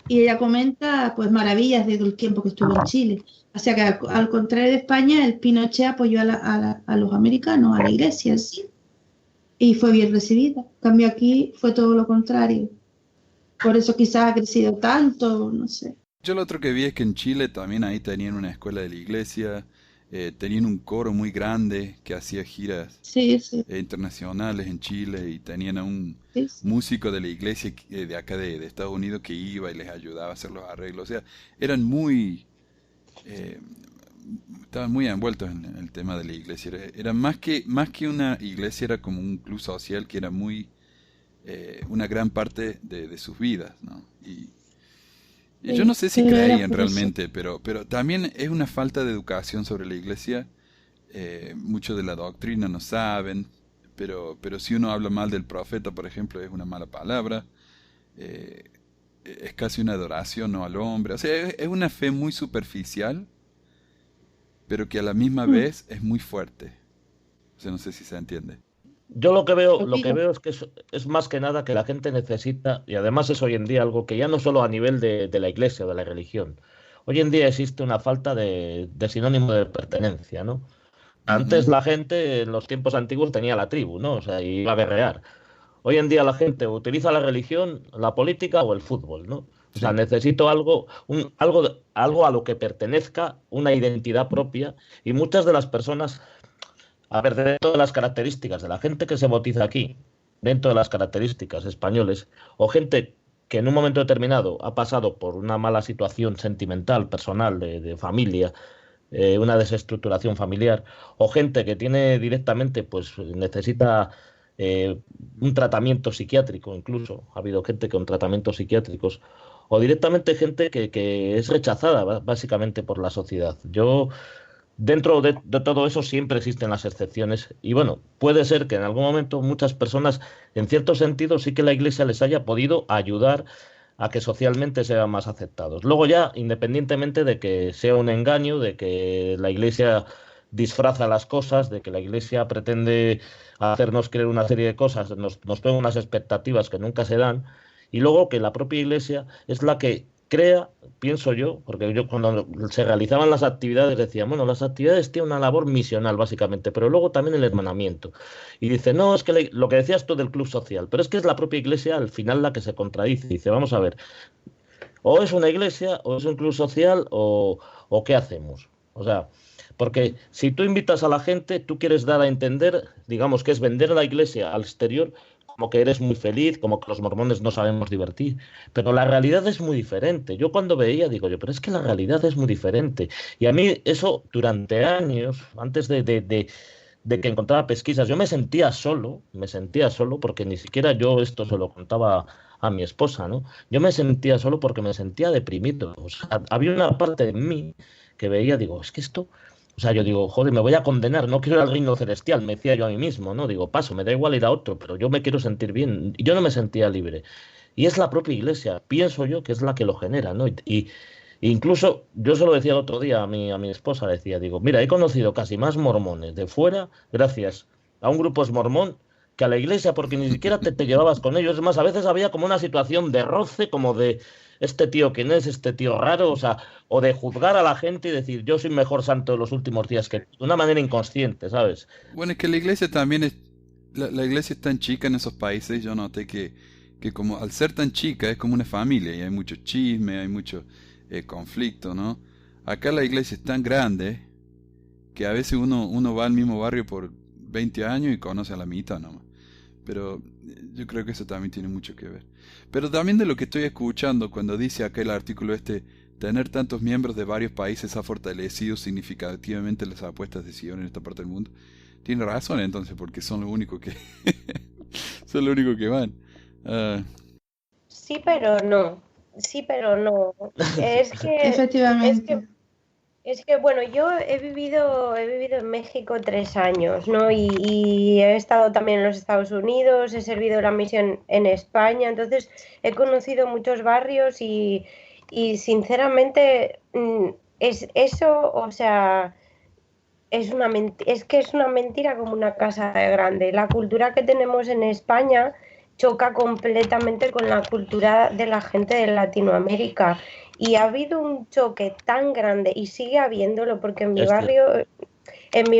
Y ella comenta pues maravillas del tiempo que estuvo en Chile. O sea que al contrario de España, el Pinochet apoyó a los americanos, a la iglesia, sí, y fue bien recibida. En cambio aquí fue todo lo contrario. Por eso quizás ha crecido tanto, no sé. Yo lo otro que vi es que en Chile también ahí tenían una escuela de la iglesia, tenían un coro muy grande que hacía giras Sí. internacionales en Chile y tenían a un Sí. músico de la iglesia de acá de Estados Unidos que iba y les ayudaba a hacer los arreglos. O sea, eran eh, estaban muy envueltos en el tema de la iglesia. Era más que una iglesia, era como un club social que era muy una gran parte de sus vidas, ¿no? Y yo no sé si Pero era creían por eso. realmente, pero también es una falta de educación sobre la iglesia. Mucho de la doctrina no saben, pero si uno habla mal del profeta, por ejemplo, es una mala palabra. Es casi una adoración, no al hombre. O sea, es una fe muy superficial, pero que a la misma vez es muy fuerte. O sea, no sé si se entiende. Yo lo que veo Opino. es que es más que nada que la gente necesita, y además es hoy en día algo que ya no solo a nivel de la iglesia o de la religión, hoy en día existe una falta de sinónimo de pertenencia, ¿no? Antes Ujú. la gente, en los tiempos antiguos, tenía la tribu, ¿no? O sea, iba a guerrear. Hoy en día la gente utiliza la religión, la política o el fútbol, ¿no? O sea, Sí. necesito algo a lo que pertenezca, una identidad propia, y muchas de las personas, a ver, dentro de las características de la gente que se bautiza aquí, dentro de las características españoles, o gente que en un momento determinado ha pasado por una mala situación sentimental, personal, de familia, una desestructuración familiar, o gente que tiene directamente, pues necesita eh, un tratamiento psiquiátrico, incluso ha habido gente con tratamientos psiquiátricos, o directamente gente que es rechazada básicamente por la sociedad. Dentro de todo eso siempre existen las excepciones y bueno, puede ser que en algún momento muchas personas, en cierto sentido, sí que la Iglesia les haya podido ayudar a que socialmente sean más aceptados. Luego ya, independientemente de que sea un engaño, de que la Iglesia disfraza las cosas, de que la Iglesia pretende hacernos creer una serie de cosas, nos pone unas expectativas que nunca se dan, y luego que la propia Iglesia es la que crea, pienso yo, porque yo cuando se realizaban las actividades decía, bueno, las actividades tienen una labor misional básicamente, pero luego también el hermanamiento. Y dice, no, es que lo que decías tú del club social, pero es que es la propia Iglesia al final la que se contradice. Dice, vamos a ver, o es una iglesia, o es un club social, o qué hacemos. O sea, porque si tú invitas a la gente, tú quieres dar a entender, digamos que es vender la iglesia al exterior, como que eres muy feliz, como que los mormones no sabemos divertir, pero la realidad es muy diferente. Yo cuando veía, digo yo, pero es que la realidad es muy diferente. Y a mí eso durante años, antes de que encontraba pesquisas, yo me sentía solo, porque ni siquiera yo esto se lo contaba a mi esposa, ¿no? Yo me sentía solo porque me sentía deprimido. O sea, había una parte de mí que veía, digo, es que esto, o sea, yo digo, joder, me voy a condenar, no quiero ir al reino celestial, me decía yo a mí mismo, ¿no? Digo, paso, me da igual ir a otro, pero yo me quiero sentir bien. Y yo no me sentía libre. Y es la propia iglesia, pienso yo que es la que lo genera, ¿no? Incluso yo se lo decía el otro día a mi esposa, decía, digo, mira, he conocido casi más mormones de fuera gracias a un grupo mormón que a la iglesia, porque ni siquiera te llevabas con ellos. Es más, a veces había como una situación de roce, como de este tío quién es, este tío raro, o sea, o de juzgar a la gente y decir, yo soy mejor santo de los últimos días, que de una manera inconsciente, ¿sabes? Bueno, es que la iglesia también es, la iglesia es tan chica en esos países, yo noté que como al ser tan chica es como una familia y hay mucho chisme, hay mucho conflicto, ¿no? Acá la iglesia es tan grande que a veces uno va al mismo barrio por 20 años y conoce a la mitad nomás. Pero yo creo que eso también tiene mucho que ver. Pero también de lo que estoy escuchando cuando dice acá el artículo tener tantos miembros de varios países ha fortalecido significativamente las apuestas de Sion en esta parte del mundo. Tiene razón entonces, porque son los únicos que son los únicos que van. Sí, pero no. Sí, pero no. Es que Efectivamente. Es que bueno, yo he vivido en México 3 años, ¿no? Y he estado también en los Estados Unidos, he servido la misión en España, entonces he conocido muchos barrios y sinceramente es eso, o sea, es que es una mentira como una casa grande. La cultura que tenemos en España choca completamente con la cultura de la gente de Latinoamérica. Y ha habido un choque tan grande y sigue habiéndolo porque en mi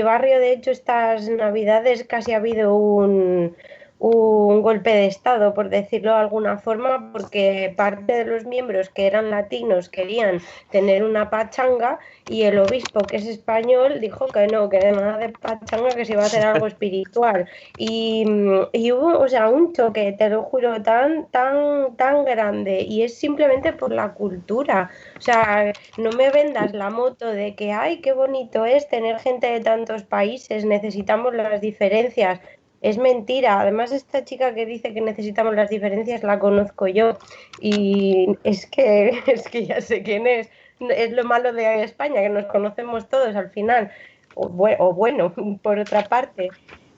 barrio de hecho estas navidades casi ha habido un golpe de estado, por decirlo de alguna forma, porque parte de los miembros que eran latinos querían tener una pachanga y el obispo, que es español, dijo que no, que nada de pachanga, que se iba a hacer algo espiritual. Y hubo, o sea, un choque, te lo juro, tan grande, y es simplemente por la cultura. O sea, no me vendas la moto de que, ay, qué bonito es tener gente de tantos países, necesitamos las diferencias. Es mentira. Además, esta chica que dice que necesitamos las diferencias la conozco yo y es que ya sé quién es. Es lo malo de España, que nos conocemos todos al final, o bueno, por otra parte.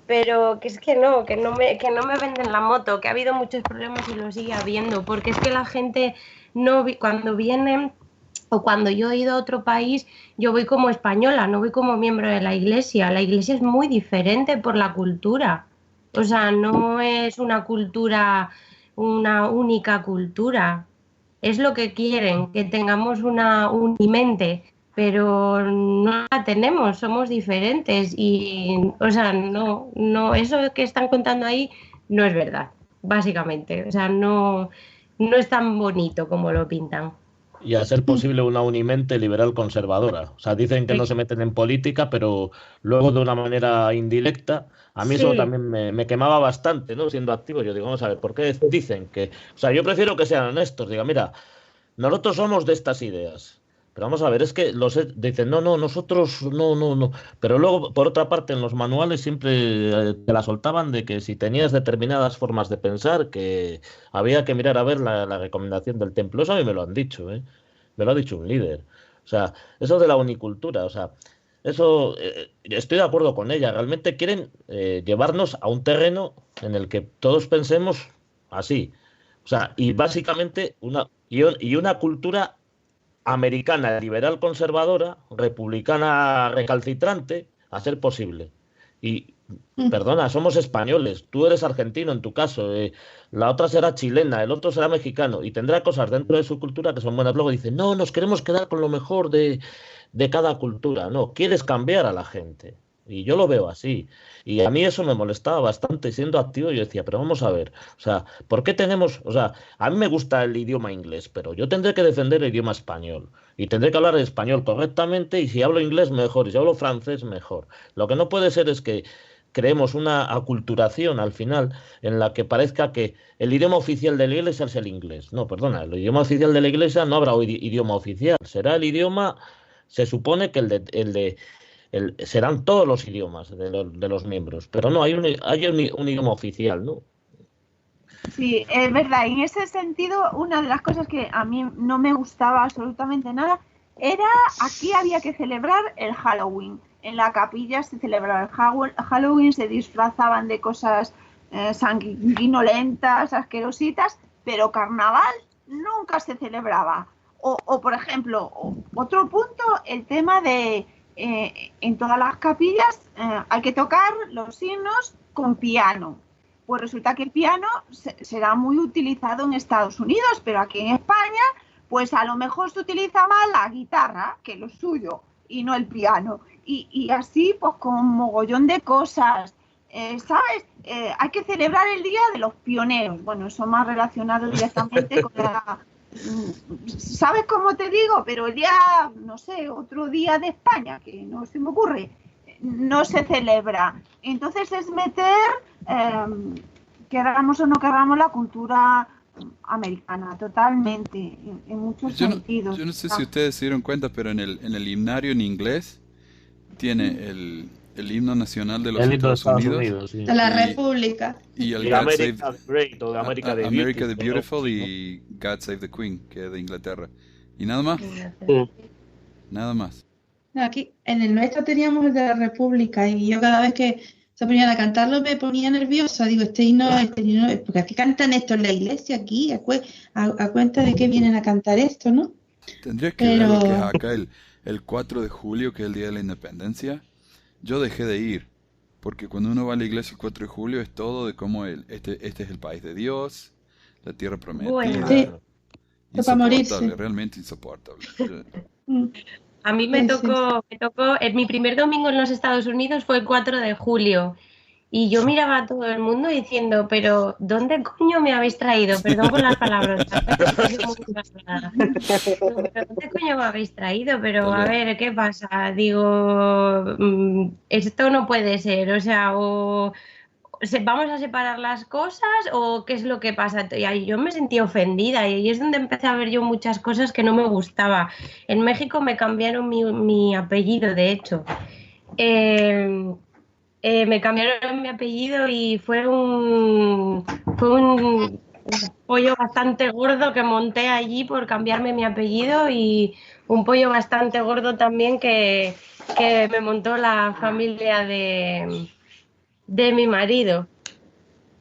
Pero que es que no me venden la moto, que ha habido muchos problemas y lo sigue habiendo, porque es que la gente cuando viene o cuando yo he ido a otro país, yo voy como española, no voy como miembro de la iglesia. La iglesia es muy diferente por la cultura. O sea, no es una cultura, una única cultura. Es lo que quieren, que tengamos una unimente, pero no la tenemos, somos diferentes. Y, o sea, no, eso que están contando ahí no es verdad, básicamente. O sea, no es tan bonito como lo pintan. Y a ser posible una unimente liberal conservadora. O sea, dicen que no se meten en política, pero luego de una manera indirecta, a mí eso también me quemaba bastante, ¿no? Siendo activo, yo digo, vamos a ver, ¿por qué dicen que...? O sea, yo prefiero que sean honestos, diga, mira, nosotros somos de estas ideas. Pero vamos a ver, es que dicen, no, nosotros no. Pero luego, por otra parte, en los manuales siempre te la soltaban de que si tenías determinadas formas de pensar, que había que mirar a ver la recomendación del templo. Eso a mí me lo han dicho, ¿eh? Me lo ha dicho un líder. O sea, eso de la unicultura, o sea, eso estoy de acuerdo con ella. Realmente quieren llevarnos a un terreno en el que todos pensemos así. O sea, y básicamente una cultura americana, liberal conservadora, republicana recalcitrante, a ser posible. Y, perdona, somos españoles, tú eres argentino en tu caso, la otra será chilena, el otro será mexicano, y tendrá cosas dentro de su cultura que son buenas. Luego dicen, no, nos queremos quedar con lo mejor de cada cultura. No, quieres cambiar a la gente. Y yo lo veo así. Y a mí eso me molestaba bastante siendo activo. Yo decía, pero vamos a ver, o sea, ¿por qué tenemos, o sea, a mí me gusta el idioma inglés, pero yo tendré que defender el idioma español y tendré que hablar español correctamente y si hablo inglés mejor y si hablo francés mejor. Lo que no puede ser es que creemos una aculturación al final en la que parezca que el idioma oficial de la Iglesia es el inglés. No, perdona, el idioma oficial de la Iglesia no habrá idioma oficial, será el idioma, se supone que serán todos los idiomas de los miembros, pero no, hay un idioma oficial, ¿no? Sí, es verdad. En ese sentido, una de las cosas que a mí no me gustaba absolutamente nada era aquí había que celebrar el Halloween. En la capilla se celebraba el Halloween, se disfrazaban de cosas sanguinolentas, asquerositas, pero carnaval nunca se celebraba. O por ejemplo, otro punto, el tema de en todas las capillas hay que tocar los himnos con piano. Pues resulta que el piano será muy utilizado en Estados Unidos, pero aquí en España, pues a lo mejor se utiliza más la guitarra, que lo suyo, y no el piano. Y así, pues con mogollón de cosas, ¿sabes? Hay que celebrar el Día de los Pioneros. Bueno, eso más relacionado directamente con la... ¿Sabes cómo te digo? Pero el día, no sé, otro día de España, que no se me ocurre, no se celebra. Entonces es meter, queramos o no queramos, la cultura americana, totalmente, en muchos sentidos. Yo no sé si ustedes se dieron cuenta, pero en el himnario en inglés tiene el himno nacional de los Estados Unidos, sí. De la República. y el Y God America Save the Great, o America the America the Beautiful, Beautiful ¿no? y God Save the Queen, que es de Inglaterra. Y nada más, nada más. Aquí en el nuestro teníamos el de la República y yo cada vez que se ponían a cantarlo me ponía nerviosa. Digo, este himno, porque aquí cantan esto en la iglesia, aquí, a cuenta de que vienen a cantar esto, ¿no? Tendrías que ver lo que es acá el 4 de julio, que es el Día de la Independencia. Yo dejé de ir, porque cuando uno va a la iglesia el 4 de julio es todo de cómo este es el país de Dios, la tierra prometida. Bueno. Sí. Para morirse. Insoportable, realmente insoportable. A mí me tocó, mi primer domingo en los Estados Unidos fue el 4 de julio y yo miraba a todo el mundo diciendo, pero ¿dónde coño me habéis traído? Perdón por las palabras. ¿Pero dónde coño me habéis traído? Pero a ver, ¿qué pasa? Digo, esto no puede ser, o sea, ¿vamos a separar las cosas o qué es lo que pasa? Y ahí yo me sentí ofendida y ahí es donde empecé a ver yo muchas cosas que no me gustaba. En México me cambiaron mi apellido, de hecho. Me cambiaron mi apellido y fue un pollo bastante gordo que monté allí por cambiarme mi apellido y un pollo bastante gordo también que me montó la familia de mi marido.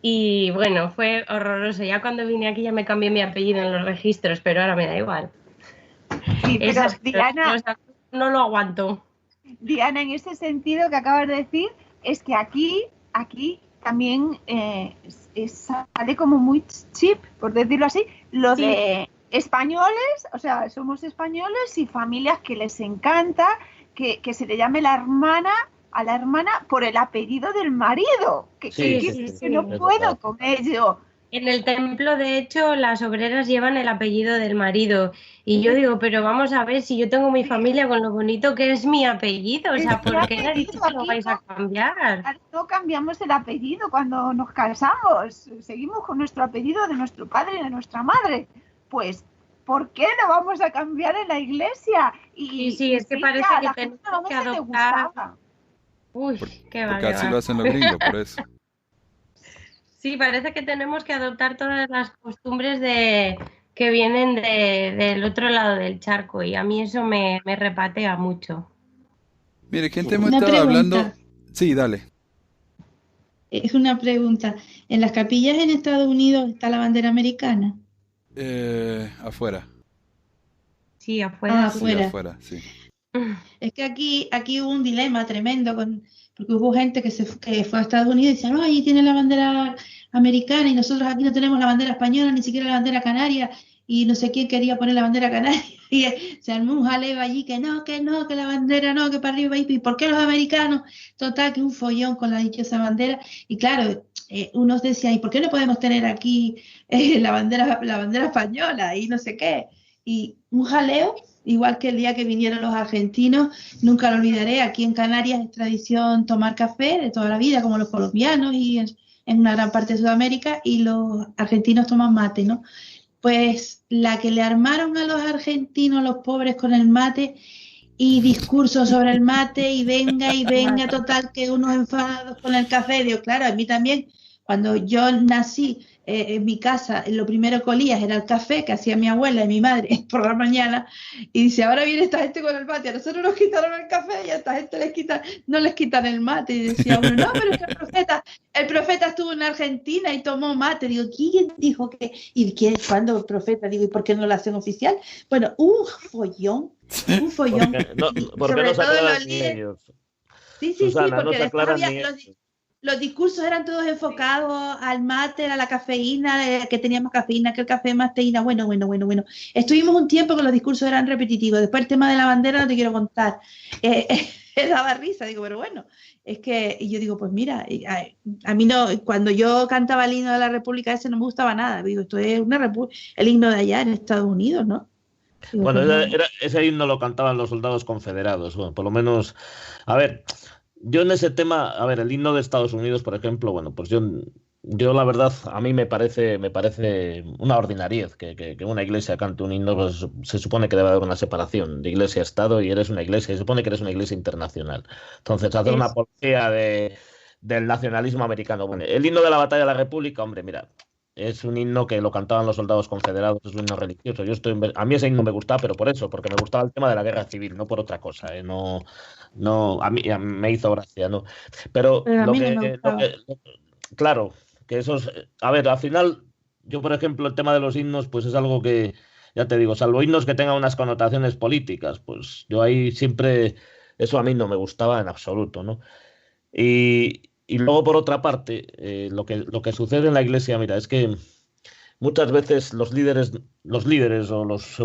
Y bueno, fue horroroso. Ya cuando vine aquí ya me cambié mi apellido en los registros, pero ahora me da igual. Sí, pero Esas Diana, cosas no lo aguanto. Diana, en ese sentido que acabas de decir, es que aquí también sale como muy cheap, por decirlo así, lo Sí. de españoles, o sea, somos españoles y familias que les encanta que se le llame a la hermana por el apellido del marido, que no es puedo verdad. con ello. En el templo, de hecho, las obreras llevan el apellido del marido. Y yo digo, pero vamos a ver, si yo tengo mi familia con lo bonito que es mi apellido, o sea, ¿por qué nadie dice que lo vais a cambiar? No cambiamos el apellido cuando nos casamos, seguimos con nuestro apellido de nuestro padre y de nuestra madre. Pues, ¿por qué lo vamos a cambiar en la iglesia? Sí, es que parece a que la tenemos gente no que se le adoptar. gustaba. Uy, qué va, Porque qué así va. lo hacen los gringos, por eso. Sí, parece que tenemos que adoptar todas las costumbres que vienen del otro lado del charco y a mí eso me repatea mucho. Mire, gente, hemos Una estado pregunta. hablando... Sí, dale. Es una pregunta. ¿En las capillas en Estados Unidos está la bandera americana? Afuera. Sí, afuera. Sí, Afuera. afuera, sí. Es que aquí hubo un dilema tremendo porque hubo gente que fue a Estados Unidos y decía, no, allí tiene la bandera americana y nosotros aquí no tenemos la bandera española, ni siquiera la bandera canaria, y no sé quién quería poner la bandera canaria. Y se armó un jaleo allí, que no, que la bandera no, que para arriba, y ¿por qué los americanos? Total, que un follón con la dichosa bandera. Y claro, unos decían, ¿y por qué no podemos tener aquí la bandera española? Y no sé qué. Y un jaleo, igual que el día que vinieron los argentinos, nunca lo olvidaré, aquí en Canarias es tradición tomar café de toda la vida, como los colombianos y en una gran parte de Sudamérica, y los argentinos toman mate, ¿no? Pues la que le armaron a los argentinos, los pobres, con el mate y discursos sobre el mate y venga, total, que unos enfadados con el café. Digo, claro, a mí también, cuando yo nací en mi casa, lo primero que olías era el café que hacía mi abuela y mi madre por la mañana, y dice, ahora viene esta gente con el mate, a nosotros nos quitaron el café y a esta gente no les quitan el mate. Y decía uno, no, pero es que el profeta estuvo en Argentina y tomó mate. Digo, ¿quién dijo que? ¿Y cuándo el profeta? Digo, ¿y por qué no lo hacen oficial? Bueno, un follón. Porque no se aclaran ni ellos. Sí, Susana, porque no se después aclaran había los discursos eran todos enfocados al mate, a la cafeína, que tenía más cafeína, que el café más teína. Bueno. Estuvimos un tiempo que los discursos eran repetitivos. Después el tema de la bandera no te quiero contar. Daba risa, digo, pero bueno, es que, y yo digo, pues mira, a mí no, cuando yo cantaba el himno de la República ese no me gustaba nada. Digo, esto es el himno de allá en Estados Unidos, ¿no? Digo, bueno, pues, ese himno lo cantaban los soldados confederados. Bueno, por lo menos, a ver, yo en ese tema, a ver, el himno de Estados Unidos, por ejemplo, bueno, pues yo la verdad, a mí me parece una ordinariez que una iglesia cante un himno. Pues se supone que debe haber una separación de iglesia a Estado, y eres una iglesia, se supone que eres una iglesia internacional. Entonces, hacer una apología del nacionalismo americano. Bueno, el himno de la batalla de la República, hombre, mira, es un himno que lo cantaban los soldados confederados, es un himno religioso. A mí ese himno me gustaba, pero por eso, porque me gustaba el tema de la guerra civil, no por otra cosa, no, a mí me hizo gracia, ¿no? Pero claro, que esos, a ver, al final, yo por ejemplo, el tema de los himnos, pues es algo que, ya te digo, salvo himnos que tengan unas connotaciones políticas, pues yo ahí siempre, eso a mí no me gustaba en absoluto, ¿no? Y luego, por otra parte, lo que sucede en la iglesia, mira, es que muchas veces los líderes o los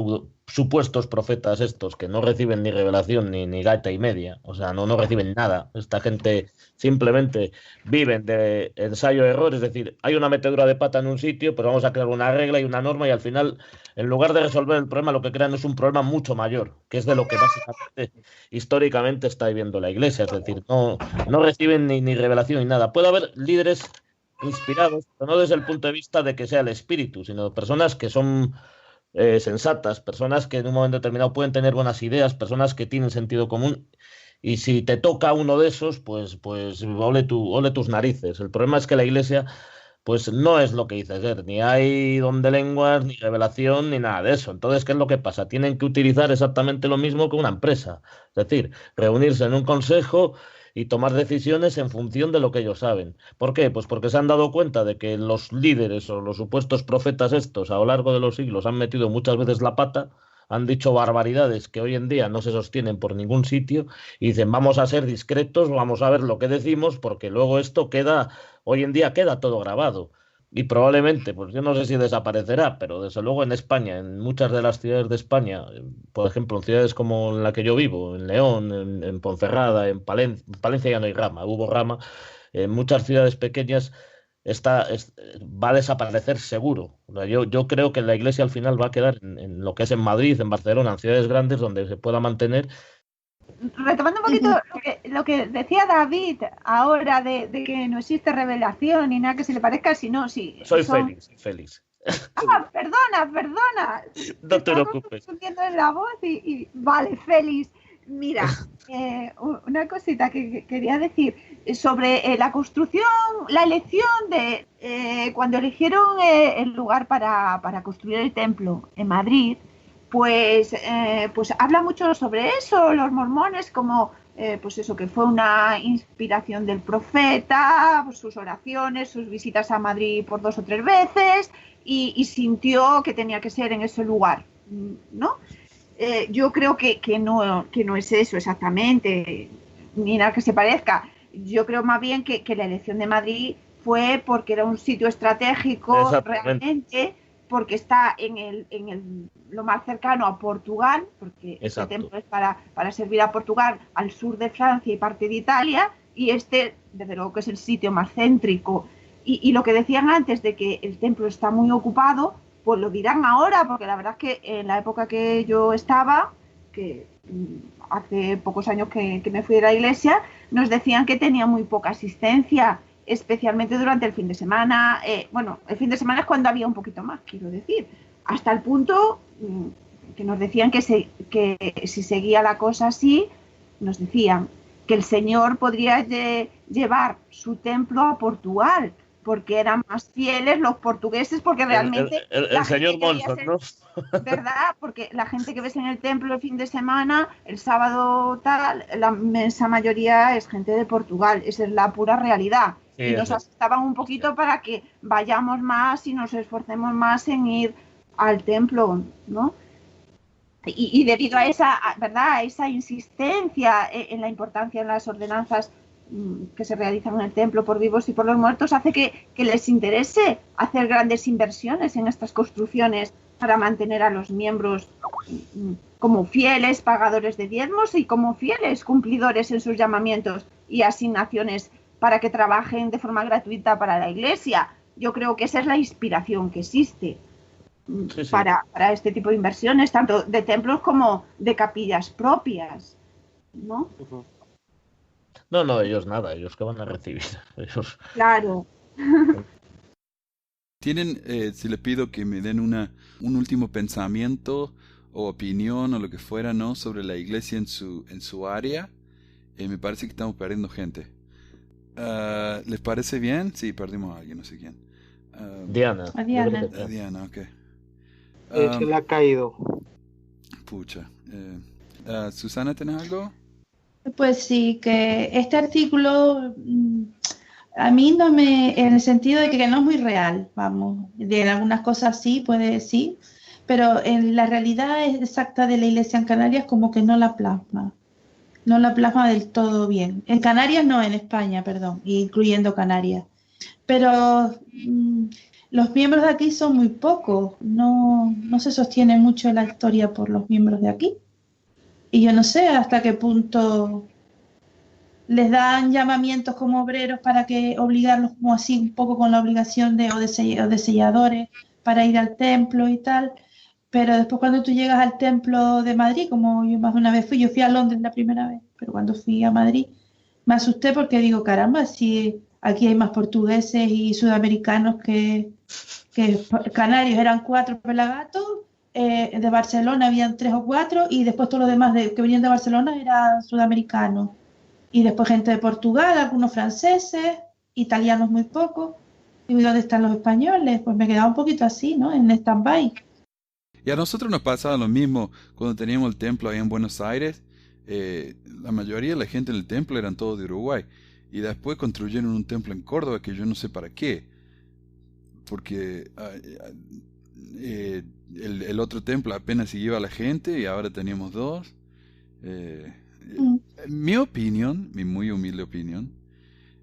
supuestos profetas estos, que no reciben ni revelación ni gaita y media, o sea, no reciben nada. Esta gente simplemente viven de ensayo-error, es decir, hay una metedura de pata en un sitio, pero vamos a crear una regla y una norma, y al final, en lugar de resolver el problema, lo que crean es un problema mucho mayor, que es de lo que básicamente históricamente está viviendo la iglesia. Es decir, no reciben ni revelación ni nada. Puede haber líderes inspirados, pero no desde el punto de vista de que sea el espíritu, sino personas que son sensatas, personas que en un momento determinado pueden tener buenas ideas, personas que tienen sentido común, y si te toca uno de esos, pues ole tus narices. El problema es que la iglesia, pues no es lo que dice ser, ni hay don de lenguas, ni revelación, ni nada de eso. Entonces, ¿qué es lo que pasa? Tienen que utilizar exactamente lo mismo que una empresa, es decir, reunirse en un consejo y tomar decisiones en función de lo que ellos saben. ¿Por qué? Pues porque se han dado cuenta de que los líderes o los supuestos profetas estos a lo largo de los siglos han metido muchas veces la pata, han dicho barbaridades que hoy en día no se sostienen por ningún sitio, y dicen, vamos a ser discretos, vamos a ver lo que decimos, porque luego esto hoy en día queda todo grabado. Y probablemente, pues yo no sé si desaparecerá, pero desde luego en España, en muchas de las ciudades de España, por ejemplo, en ciudades como en la que yo vivo, en León, en Ponferrada, en Palencia ya no hay rama, hubo rama, en muchas ciudades pequeñas va a desaparecer seguro. O sea, yo creo que la iglesia al final va a quedar en lo que es en Madrid, en Barcelona, en ciudades grandes donde se pueda mantener. Retomando un poquito lo que decía David ahora de que no existe revelación ni nada que se le parezca, sino sí. Soy Félix. Ah, perdona. No te preocupes. Estoy confundiendo en la voz y vale, Félix. Mira, una cosita que quería decir sobre la construcción, la elección de cuando eligieron el lugar para construir el templo en Madrid. Pues habla mucho sobre eso, los mormones, como pues eso, que fue una inspiración del profeta, pues sus oraciones, sus visitas a Madrid por 2 o 3 veces, y sintió que tenía que ser en ese lugar, ¿no? Yo creo que no es eso exactamente, ni nada que se parezca. Yo creo más bien que la elección de Madrid fue porque era un sitio estratégico realmente, porque está lo más cercano a Portugal, porque Exacto. este templo es para servir a Portugal, al sur de Francia y parte de Italia, y este, desde luego que es el sitio más céntrico. Y lo que decían antes de que el templo está muy ocupado, pues lo dirán ahora, porque la verdad es que en la época que yo estaba, que hace pocos años que me fui de la iglesia, nos decían que tenía muy poca asistencia, especialmente durante el fin de semana. Bueno, el fin de semana es cuando había un poquito más, quiero decir, hasta el punto que nos decían que si seguía la cosa así, nos decían que el Señor podría llevar su templo a Portugal, porque eran más fieles los portugueses, porque realmente el señor Monfort, ¿no? ¿Verdad? Porque la gente que ves en el templo el fin de semana, el sábado tal, la inmensa mayoría es gente de Portugal, esa es la pura realidad. Sí, y nos asustaban un poquito para que vayamos más y nos esforcemos más en ir al templo, ¿no? Y debido a esa, ¿verdad?, a esa insistencia en la importancia en las ordenanzas que se realizan en el templo por vivos y por los muertos, hace que les interese hacer grandes inversiones en estas construcciones para mantener a los miembros como fieles pagadores de diezmos y como fieles cumplidores en sus llamamientos y asignaciones para que trabajen de forma gratuita para la iglesia. Yo creo que esa es la inspiración que existe para este tipo de inversiones, tanto de templos como de capillas propias, ¿no? No, ellos nada, ellos que van a recibir. Ellos... Claro. ¿Tienen, si les pido que me den un último pensamiento o opinión o lo que fuera, ¿no?, sobre la iglesia en su área? Me parece que estamos perdiendo gente. ¿Les parece bien? Sí, perdimos a alguien, no sé quién. Diana. Diana, ok. Se le ha caído. Pucha. Susana, ¿tenés algo? Pues sí, que este artículo a mí no me, en el sentido de que no es muy real, vamos, de algunas cosas sí, puede sí, pero en la realidad exacta de la iglesia en Canarias como que no la plasma del todo bien. En Canarias no, en España, perdón, incluyendo Canarias. Pero los miembros de aquí son muy pocos, no se sostiene mucho la historia por los miembros de aquí. Y yo no sé hasta qué punto les dan llamamientos como obreros para que obligarlos como así un poco con la obligación de selladores para ir al templo y tal. Pero después cuando tú llegas al templo de Madrid, como yo más de una vez yo fui a Londres la primera vez, pero cuando fui a Madrid me asusté porque digo, caramba, si aquí hay más portugueses y sudamericanos que canarios, eran 4 pelagatos. De Barcelona habían 3 o 4 y después todos los demás que venían de Barcelona eran sudamericanos y después gente de Portugal, algunos franceses, italianos muy pocos. ¿Y dónde están los españoles? Pues me quedaba un poquito así, ¿no?, en stand-by. Y a nosotros nos pasaba lo mismo cuando teníamos el templo ahí en Buenos Aires. La mayoría de la gente en el templo eran todos de Uruguay y después construyeron un templo en Córdoba que yo no sé para qué, porque el otro templo apenas se iba a la gente y ahora teníamos 2. Mi opinión, mi muy humilde opinión,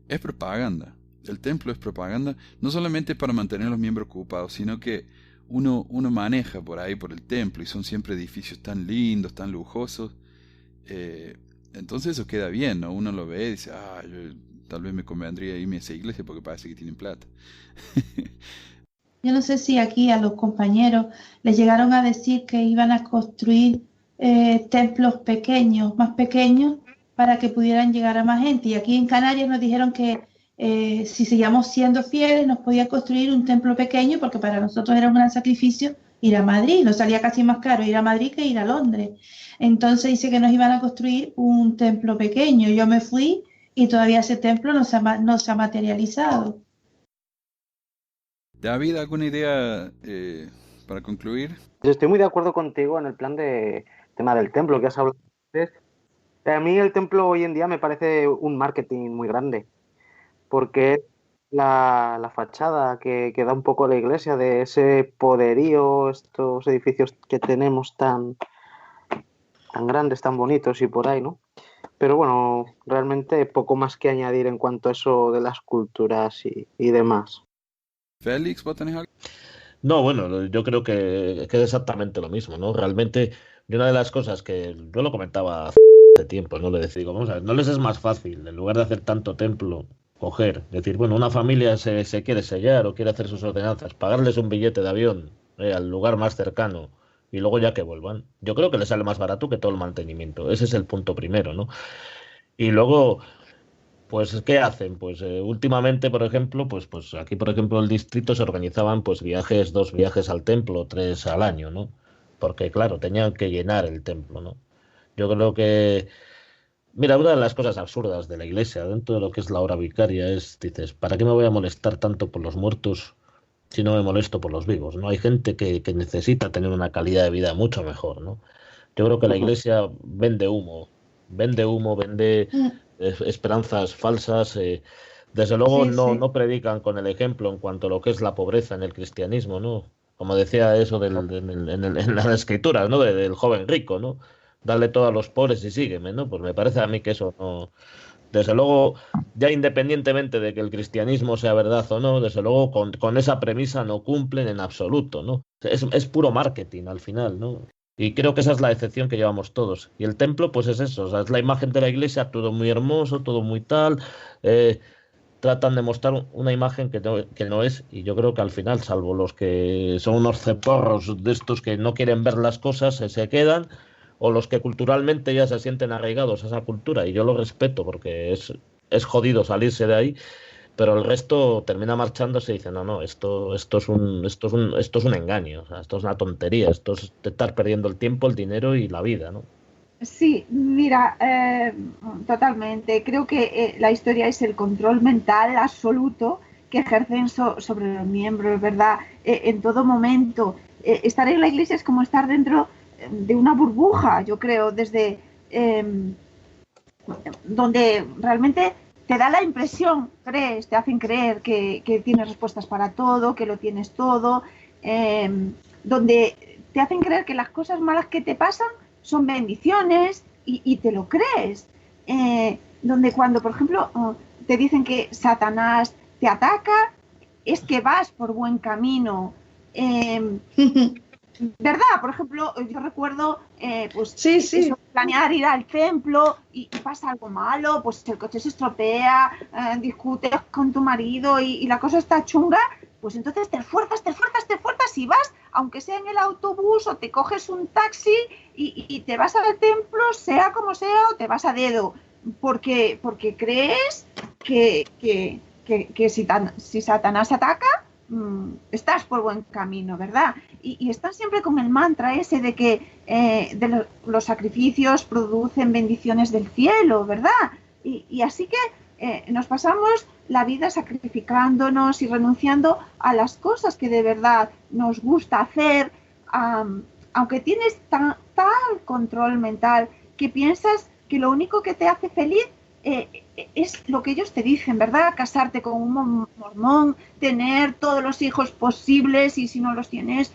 es propaganda. El templo es propaganda, no solamente para mantener a los miembros ocupados, sino que uno maneja por ahí por el templo y son siempre edificios tan lindos, tan lujosos. Entonces eso queda bien, ¿no? Uno lo ve y dice, yo tal vez me convendría irme a esa iglesia porque parece que tienen plata. Yo no sé si aquí a los compañeros les llegaron a decir que iban a construir templos pequeños, más pequeños, para que pudieran llegar a más gente. Y aquí en Canarias nos dijeron que si seguíamos siendo fieles nos podía construir un templo pequeño, porque para nosotros era un gran sacrificio ir a Madrid. Nos salía casi más caro ir a Madrid que ir a Londres. Entonces dice que nos iban a construir un templo pequeño. Yo me fui y todavía ese templo no se ha materializado. David, ¿alguna idea para concluir? Estoy muy de acuerdo contigo en el plan de tema del templo que has hablado antes. A mí el templo hoy en día me parece un marketing muy grande, porque es la fachada que da un poco la iglesia de ese poderío, estos edificios que tenemos tan grandes, tan bonitos y por ahí, ¿no? Pero bueno, realmente poco más que añadir en cuanto a eso de las culturas y demás. Félix, ¿vos tenés algo? No, bueno, yo creo que es exactamente lo mismo, ¿no? Realmente, y una de las cosas que yo lo comentaba hace tiempo, ¿no? Le decía, digo, vamos a ver, ¿no les es más fácil, en lugar de hacer tanto templo, coger, decir, bueno, una familia se quiere sellar o quiere hacer sus ordenanzas, pagarles un billete de avión al lugar más cercano y luego ya que vuelvan? Yo creo que les sale más barato que todo el mantenimiento. Ese es el punto primero, ¿no? Y luego, pues, ¿qué hacen? Pues últimamente, por ejemplo, pues aquí, por ejemplo, el distrito se organizaban pues viajes, 2 viajes al templo, 3 al año, ¿no? Porque, claro, tenían que llenar el templo, ¿no? Yo creo que, mira, una de las cosas absurdas de la iglesia, dentro de lo que es la hora vicaria, es, dices, ¿para qué me voy a molestar tanto por los muertos si no me molesto por los vivos? ¿No? Hay gente que necesita tener una calidad de vida mucho mejor, ¿no? Yo creo que la iglesia vende humo, vende esperanzas falsas. Desde luego Sí, no, sí. no predican con el ejemplo en cuanto a lo que es la pobreza en el cristianismo, ¿no? Como decía eso en las escrituras, ¿no? Del joven rico, ¿no? Dale todo a los pobres y sígueme, ¿no? Pues me parece a mí que eso no. Desde luego, ya independientemente de que el cristianismo sea verdad o no, desde luego con esa premisa no cumplen en absoluto, ¿no? Es puro marketing al final, ¿no? Y creo que esa es la decepción que llevamos todos. Y el templo, pues es eso, o sea, es la imagen de la iglesia, todo muy hermoso, todo muy tal. eh, Tratan de mostrar una imagen que no es, y yo creo que al final, salvo los que son unos ceporros de estos que no quieren ver las cosas, se quedan, o los que culturalmente ya se sienten arraigados a esa cultura, y yo lo respeto porque es jodido salirse de ahí, pero el resto termina marchándose y dice, no, no, esto es un engaño, o sea, esto es una tontería, esto es estar perdiendo el tiempo, el dinero y la vida, ¿no? Sí, mira, totalmente. Creo que la historia es el control mental absoluto que ejercen sobre los miembros, ¿verdad? En todo momento. Estar en la iglesia es como estar dentro de una burbuja, yo creo, desde donde realmente te da la impresión, te hacen creer que tienes respuestas para todo, que lo tienes todo, donde te hacen creer que las cosas malas que te pasan son bendiciones y te lo crees. Donde cuando, por ejemplo, te dicen que Satanás te ataca, es que vas por buen camino. ¿Verdad? Por ejemplo, yo recuerdo pues Sí, eso, planear ir al templo y pasa algo malo, pues el coche se estropea, discutes con tu marido y la cosa está chunga, pues entonces te esfuerzas y vas, aunque sea en el autobús o te coges un taxi y te vas al templo, sea como sea, o te vas a dedo, porque crees que si Satanás ataca, estás por buen camino, ¿verdad? Y están siempre con el mantra ese de que los sacrificios producen bendiciones del cielo, ¿verdad? Y así que nos pasamos la vida sacrificándonos y renunciando a las cosas que de verdad nos gusta hacer, aunque tienes tal control mental que piensas que lo único que te hace feliz es lo que ellos te dicen, ¿verdad? Casarte con un mormón, tener todos los hijos posibles y si no los tienes,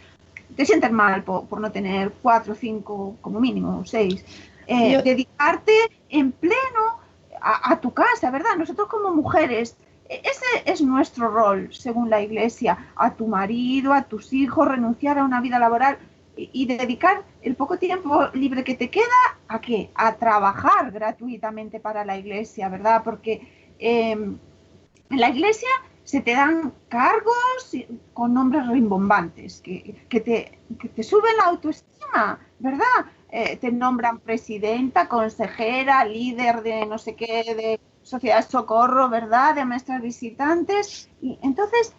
te sientes mal por no tener 4, 5, como mínimo 6. Dedicarte en pleno a tu casa, ¿verdad? Nosotros como mujeres, ese es nuestro rol, según la Iglesia, a tu marido, a tus hijos, renunciar a una vida laboral y dedicar el poco tiempo libre que te queda ¿a qué? A trabajar gratuitamente para la iglesia, ¿verdad? Porque en la iglesia se te dan cargos con nombres rimbombantes que te suben la autoestima, ¿verdad? Te nombran presidenta, consejera, líder de no sé qué, de sociedad de socorro, ¿verdad? De maestras visitantes. Y entonces,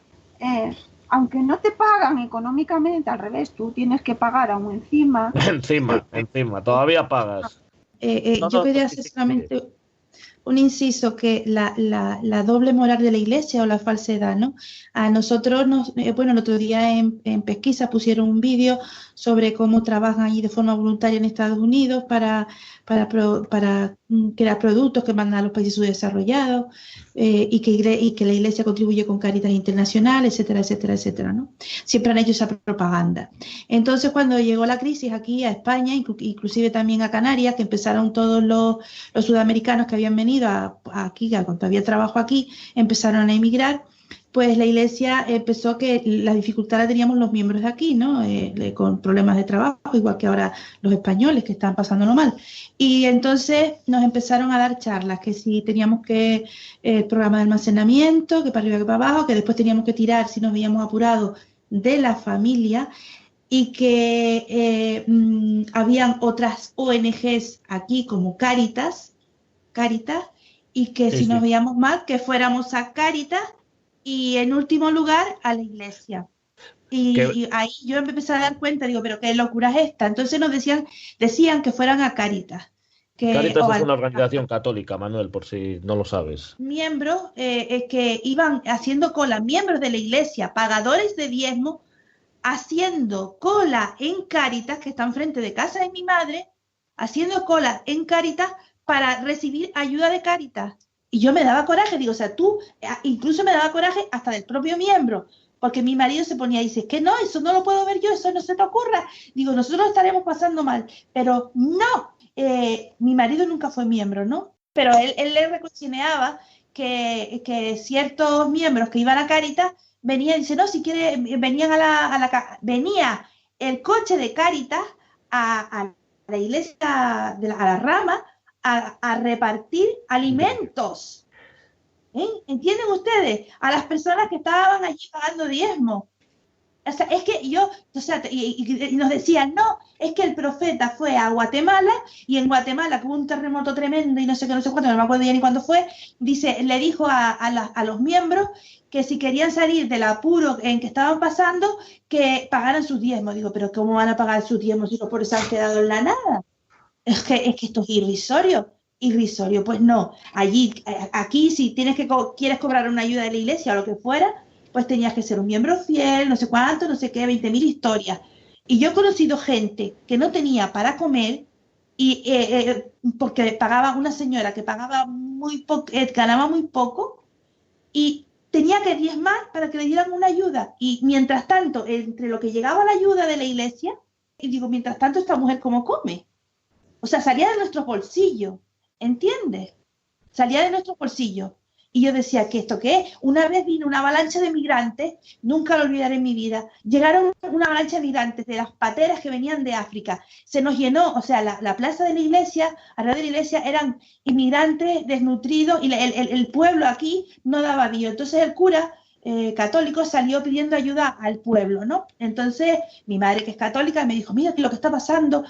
aunque no te pagan económicamente, al revés, tú tienes que pagar aún encima. encima, todavía pagas. Yo quería hacer solamente un inciso, que la doble moral de la iglesia o la falsedad, ¿no? A nosotros, bueno, el otro día en Pesquisa pusieron un vídeo sobre cómo trabajan allí de forma voluntaria en Estados Unidos para crear productos que mandan a los países subdesarrollados, y que la iglesia contribuye con Cáritas Internacional, etcétera, etcétera, etcétera, ¿no? Siempre han hecho esa propaganda. Entonces, cuando llegó la crisis aquí a España, inclusive también a Canarias, que empezaron todos los sudamericanos que habían venido aquí, cuando había trabajo aquí, empezaron a emigrar. pues la iglesia empezó que la dificultad la teníamos los miembros de aquí, ¿no? Con problemas de trabajo, igual que ahora los españoles que están pasándolo mal. Y entonces nos empezaron a dar charlas, que si teníamos que programa de almacenamiento, que para arriba, que para abajo, que después teníamos que tirar si nos veíamos apurados de la familia, y que habían otras ONGs aquí como Cáritas, y que si nos veíamos mal, que fuéramos a Cáritas, y en último lugar a la iglesia. Y ahí yo me empecé a dar cuenta, digo, pero qué locura es esta. Entonces nos decían que fueran a Cáritas. Cáritas es una organización católica, Manuel, por si no lo sabes. Miembros que iban haciendo cola, miembros de la iglesia, pagadores de diezmo, haciendo cola en Cáritas, que están frente de casa de mi madre, haciendo cola en Cáritas para recibir ayuda de Cáritas. Y yo me daba coraje, digo, o sea, incluso me daba coraje hasta del propio miembro, porque mi marido se ponía y dice, que no, eso no lo puedo ver yo, eso no se te ocurra. Digo, nosotros estaremos pasando mal, pero no, mi marido nunca fue miembro, ¿no? Pero él le reconciliaba que ciertos miembros que iban a Cáritas venían, dice, no, si quiere, venían venía el coche de Cáritas a la iglesia, a la rama, a repartir alimentos. ¿Entienden ustedes? A las personas que estaban allí pagando diezmo. O sea, es que yo, o sea, y nos decían, no, es que el profeta fue a Guatemala, y en Guatemala, que hubo un terremoto tremendo y no sé qué, no sé cuánto, no me acuerdo ya ni cuándo fue, dice, le dijo a los miembros que si querían salir del apuro en que estaban pasando, que pagaran sus diezmos. Digo, pero ¿cómo van a pagar sus diezmos si los pobres se han quedado en la nada? Es que esto es irrisorio, pues no. Aquí si quieres cobrar una ayuda de la iglesia o lo que fuera, pues tenías que ser un miembro fiel, no sé cuánto, no sé qué, 20.000 historias. Y yo he conocido gente que no tenía para comer, y porque pagaba una señora que pagaba muy poco, ganaba muy poco, y tenía que diezmar para que le dieran una ayuda. Y mientras tanto, entre lo que llegaba la ayuda de la iglesia, y digo, mientras tanto, esta mujer ¿cómo come? O sea, salía de nuestros bolsillos, ¿entiendes? Salía de nuestros bolsillos. Y yo decía, ¿qué esto qué es? Una vez vino una avalancha de migrantes, nunca lo olvidaré en mi vida. Llegaron una avalancha de migrantes de las pateras que venían de África. Se nos llenó, o sea, la plaza de la iglesia, alrededor de la iglesia, eran inmigrantes desnutridos, y el pueblo aquí no daba vío. Entonces el cura católico salió pidiendo ayuda al pueblo, ¿no? Entonces mi madre, que es católica, me dijo, mira lo que está pasando.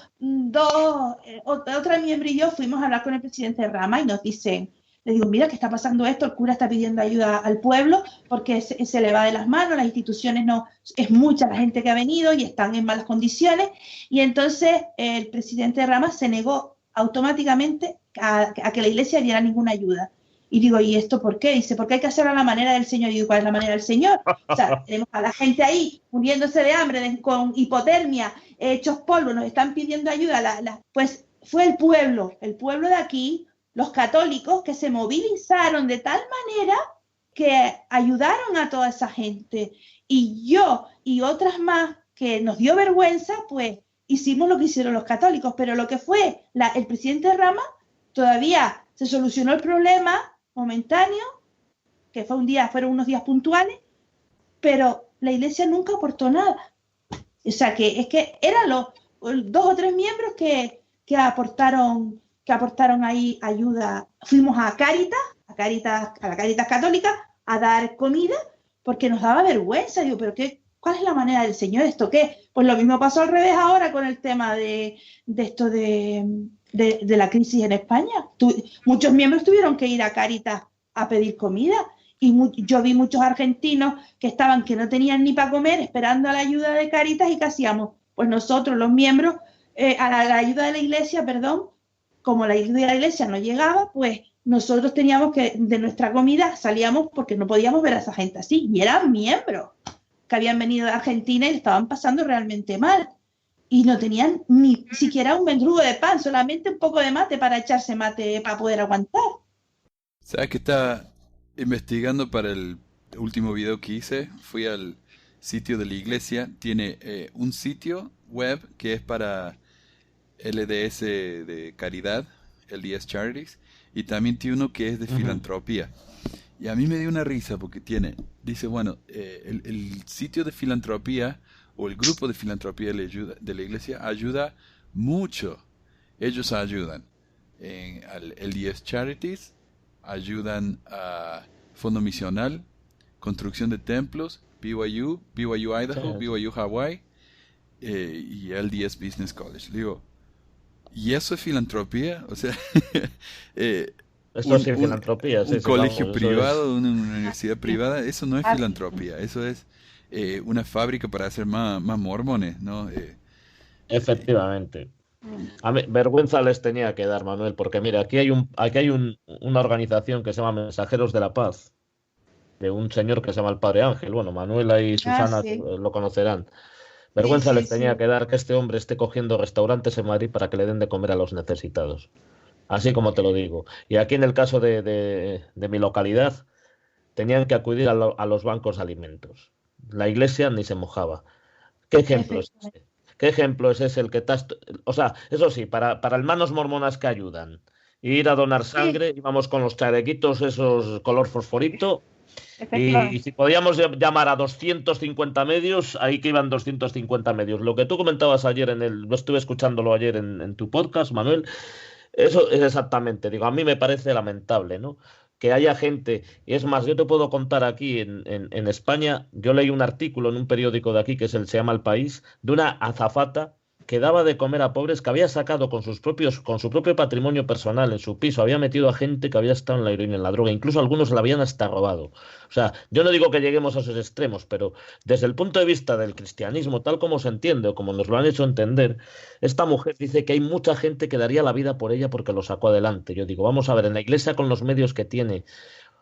Otra miembro y yo fuimos a hablar con el presidente Rama, y nos dicen, le digo, mira que está pasando esto, el cura está pidiendo ayuda al pueblo porque se le va de las manos, las instituciones no, es mucha la gente que ha venido y están en malas condiciones. Y entonces el presidente Rama se negó automáticamente a que la iglesia diera ninguna ayuda. Y digo, ¿y esto por qué? Dice, porque hay que hacerlo a la manera del Señor. Y digo, ¿cuál es la manera del Señor? O sea, tenemos a la gente ahí muriéndose de hambre, con hipotermia, hechos polvo, nos están pidiendo ayuda. Pues fue el pueblo de aquí, los católicos, que se movilizaron de tal manera que ayudaron a toda esa gente. Y yo y otras más que nos dio vergüenza, pues hicimos lo que hicieron los católicos. Pero lo que fue el presidente Rama, todavía se solucionó el problema momentáneo, que fueron unos días puntuales, pero la iglesia nunca aportó nada. O sea, que es que eran los 2 o 3 miembros que aportaron ahí ayuda. Fuimos a la Cáritas Católica a dar comida porque nos daba vergüenza. Digo, pero ¿cuál es la manera del Señor? ¿Esto qué? Pues lo mismo pasó al revés ahora con el tema de esto de la crisis en España. Muchos miembros tuvieron que ir a Cáritas a pedir comida, y yo vi muchos argentinos que no tenían ni para comer, esperando a la ayuda de Cáritas. ¿Y qué hacíamos? Pues nosotros, los miembros, a la ayuda de la iglesia, como la ayuda de la iglesia no llegaba, pues nosotros teníamos que, de nuestra comida, salíamos porque no podíamos ver a esa gente así, y eran miembros que habían venido de Argentina y le estaban pasando realmente mal. Y no tenían ni siquiera un mendrugo de pan, solamente un poco de mate para echarse mate para poder aguantar. ¿Sabes que estaba investigando para el último video que hice? Fui al sitio de la iglesia. Tiene un sitio web que es para LDS de caridad, LDS Charities, y también tiene uno que es de filantropía. Y a mí me dio una risa porque tiene dice, bueno, el sitio de filantropía o el grupo de filantropía de la iglesia ayuda mucho. Ellos ayudan al LDS Charities, ayudan a Fondo Misional, construcción de templos, BYU Idaho, BYU Hawaii y LDS Business College. Digo, ¿y eso es filantropía? O sea, esto es filantropía. Un colegio privado, una universidad privada, eso no es filantropía, eso es una fábrica para hacer más mormones, ¿no? Efectivamente. A mí, vergüenza les tenía que dar, Manuel, porque mira, aquí hay una organización que se llama Mensajeros de la Paz, de un señor que se llama el Padre Ángel. Bueno, Manuela y Susana lo conocerán. Vergüenza les tenía que dar que este hombre esté cogiendo restaurantes en Madrid para que le den de comer a los necesitados. Así como te lo digo. Y aquí en el caso de mi localidad, tenían que acudir a los bancos de alimentos. La iglesia ni se mojaba. ¿Qué ejemplo es ese? ¿Qué ejemplo es ese el que estás? O sea, eso sí, para hermanos mormonas que ayudan, ir a donar sangre, íbamos con los chalequitos esos color fosforito, y si podíamos llamar a 250 medios, ahí que iban 250 medios. Lo que tú comentabas ayer lo estuve escuchándolo ayer en tu podcast, Manuel, eso es exactamente, digo, a mí me parece lamentable, ¿no? Que haya gente, y es más, yo te puedo contar aquí en España, yo leí un artículo en un periódico de aquí que se llama El País, de una azafata que daba de comer a pobres, que había sacado con su propio patrimonio personal en su piso, había metido a gente que había estado en la heroína, en la droga, incluso algunos la habían hasta robado. O sea, yo no digo que lleguemos a esos extremos, pero desde el punto de vista del cristianismo, tal como se entiende o como nos lo han hecho entender, esta mujer dice que hay mucha gente que daría la vida por ella porque lo sacó adelante. Yo digo, vamos a ver, en la iglesia con los medios que tiene,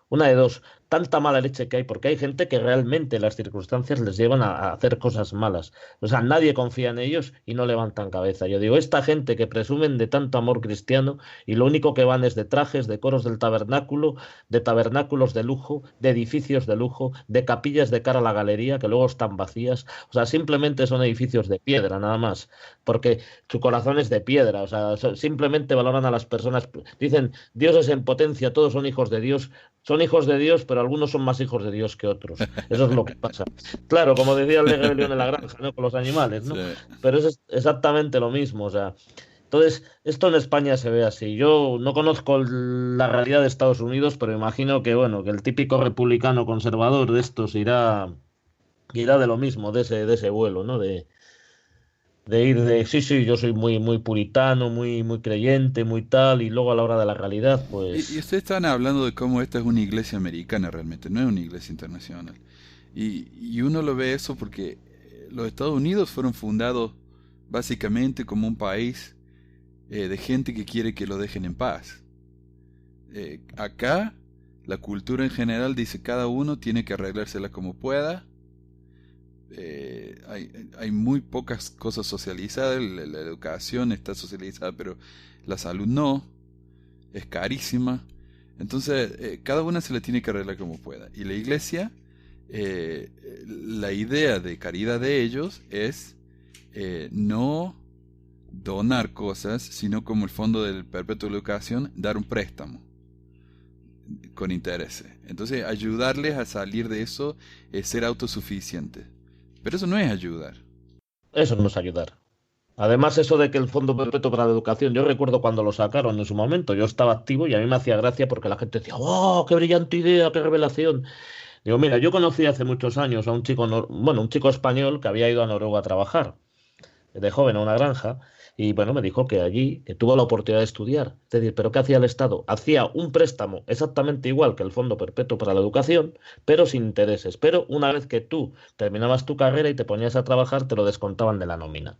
una de dos, tanta mala leche que hay, porque hay gente que realmente las circunstancias les llevan a hacer cosas malas. O sea, nadie confía en ellos y no levantan cabeza. Yo digo, esta gente que presumen de tanto amor cristiano y lo único que van es de trajes, de coros del tabernáculo, de tabernáculos de lujo, de edificios de lujo, de capillas de cara a la galería que luego están vacías. O sea, simplemente son edificios de piedra, nada más, porque su corazón es de piedra. O sea, simplemente valoran a las personas. Dicen, Dios es en potencia, todos son hijos de Dios. Son hijos de Dios, pero algunos son más hijos de Dios que otros. Eso es lo que pasa. Claro, como decía el de Rebelión en la Granja, ¿no? Con los animales, ¿no? Sí. Pero es exactamente lo mismo. O sea, entonces, esto en España se ve así. Yo no conozco la realidad de Estados Unidos, pero imagino que, bueno, que el típico republicano conservador de estos irá de lo mismo, de ese vuelo, ¿no? De ir de, sí, yo soy muy puritano, muy creyente, muy tal, y luego a la hora de la realidad, pues... Y ustedes están hablando de cómo esta es una iglesia americana realmente, no es una iglesia internacional. Y uno lo ve eso porque los Estados Unidos fueron fundados básicamente como un país de gente que quiere que lo dejen en paz. Acá, la cultura en general dice cada uno tiene que arreglársela como pueda. Hay muy pocas cosas socializadas, la educación está socializada, pero la salud no, es carísima. Entonces, cada una se la tiene que arreglar como pueda. Y la iglesia, la idea de caridad de ellos es no donar cosas, sino como el Fondo del Perpetuo de Educación, dar un préstamo con intereses. Entonces, ayudarles a salir de eso es ser autosuficientes. Pero eso no es ayudar. Eso no es ayudar. Además, eso de que el Fondo Perpetuo para la Educación, yo recuerdo cuando lo sacaron en su momento, yo estaba activo y a mí me hacía gracia porque la gente decía, ¡oh, qué brillante idea, qué revelación! Digo, mira, yo conocí hace muchos años a un chico español que había ido a Noruega a trabajar, de joven a una granja, y bueno, me dijo que allí, que tuvo la oportunidad de estudiar. Es decir, ¿pero qué hacía el Estado? Hacía un préstamo exactamente igual que el Fondo Perpetuo para la Educación, pero sin intereses. Pero una vez que tú terminabas tu carrera y te ponías a trabajar, te lo descontaban de la nómina.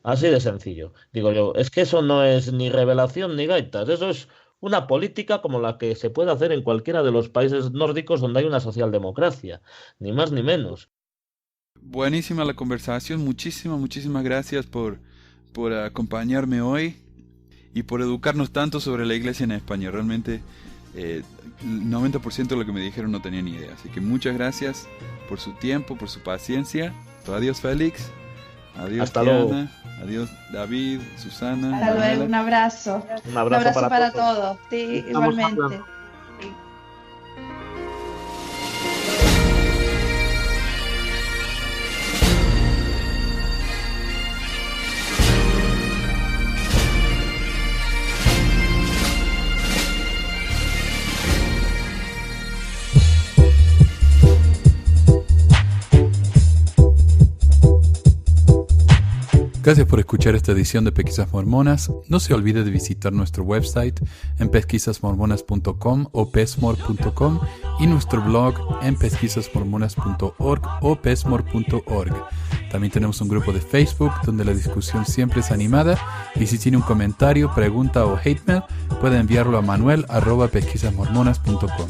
Así de sencillo. Digo yo, es que eso no es ni revelación ni gaitas, eso es una política como la que se puede hacer en cualquiera de los países nórdicos donde hay una socialdemocracia, ni más ni menos. Buenísima la conversación, muchísimas gracias por acompañarme hoy y por educarnos tanto sobre la iglesia en España. Realmente el 90% de lo que me dijeron no tenía ni idea, así que muchas gracias por su tiempo, por su paciencia. Adiós Félix, adiós hasta Diana, luego. Adiós David, Susana. Hasta luego, un abrazo. Un abrazo para todos. Sí, igualmente. Gracias por escuchar esta edición de Pesquisas Mormonas. No se olvide de visitar nuestro website en pesquisasmormonas.com o pesmor.com y nuestro blog en pesquisasmormonas.org o pesmor.org. También tenemos un grupo de Facebook donde la discusión siempre es animada y si tiene un comentario, pregunta o hate mail puede enviarlo a manuel@pesquisasmormonas.com.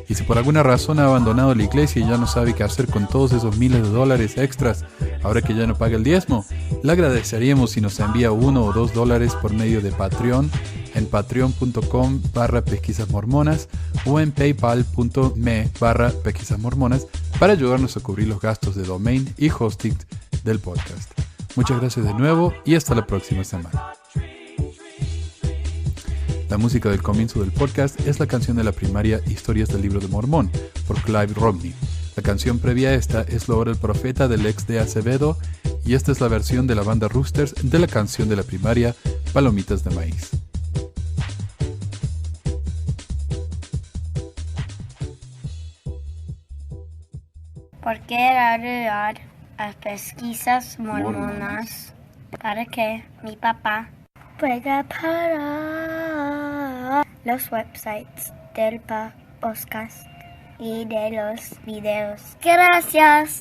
Y si por alguna razón ha abandonado la iglesia y ya no sabe qué hacer con todos esos miles de dólares extras ahora que ya no paga el diezmo, le agradeceríamos si nos envía $1 o $2 por medio de Patreon en patreon.com/pesquisasmormonas o en paypal.me/pesquisasmormonas para ayudarnos a cubrir los gastos de domain y hosting del podcast. Muchas gracias de nuevo y hasta la próxima semana. La música del comienzo del podcast es la canción de la primaria Historias del Libro de Mormón por Clive Romney. La canción previa a esta es La Hora del Profeta del ex de Acevedo y esta es la versión de la banda Roosters de la canción de la primaria Palomitas de Maíz. ¿Por qué ayudar a Pesquisas Mormonas? Para que mi papá pueda parar los websites del podcast y de los videos. Gracias.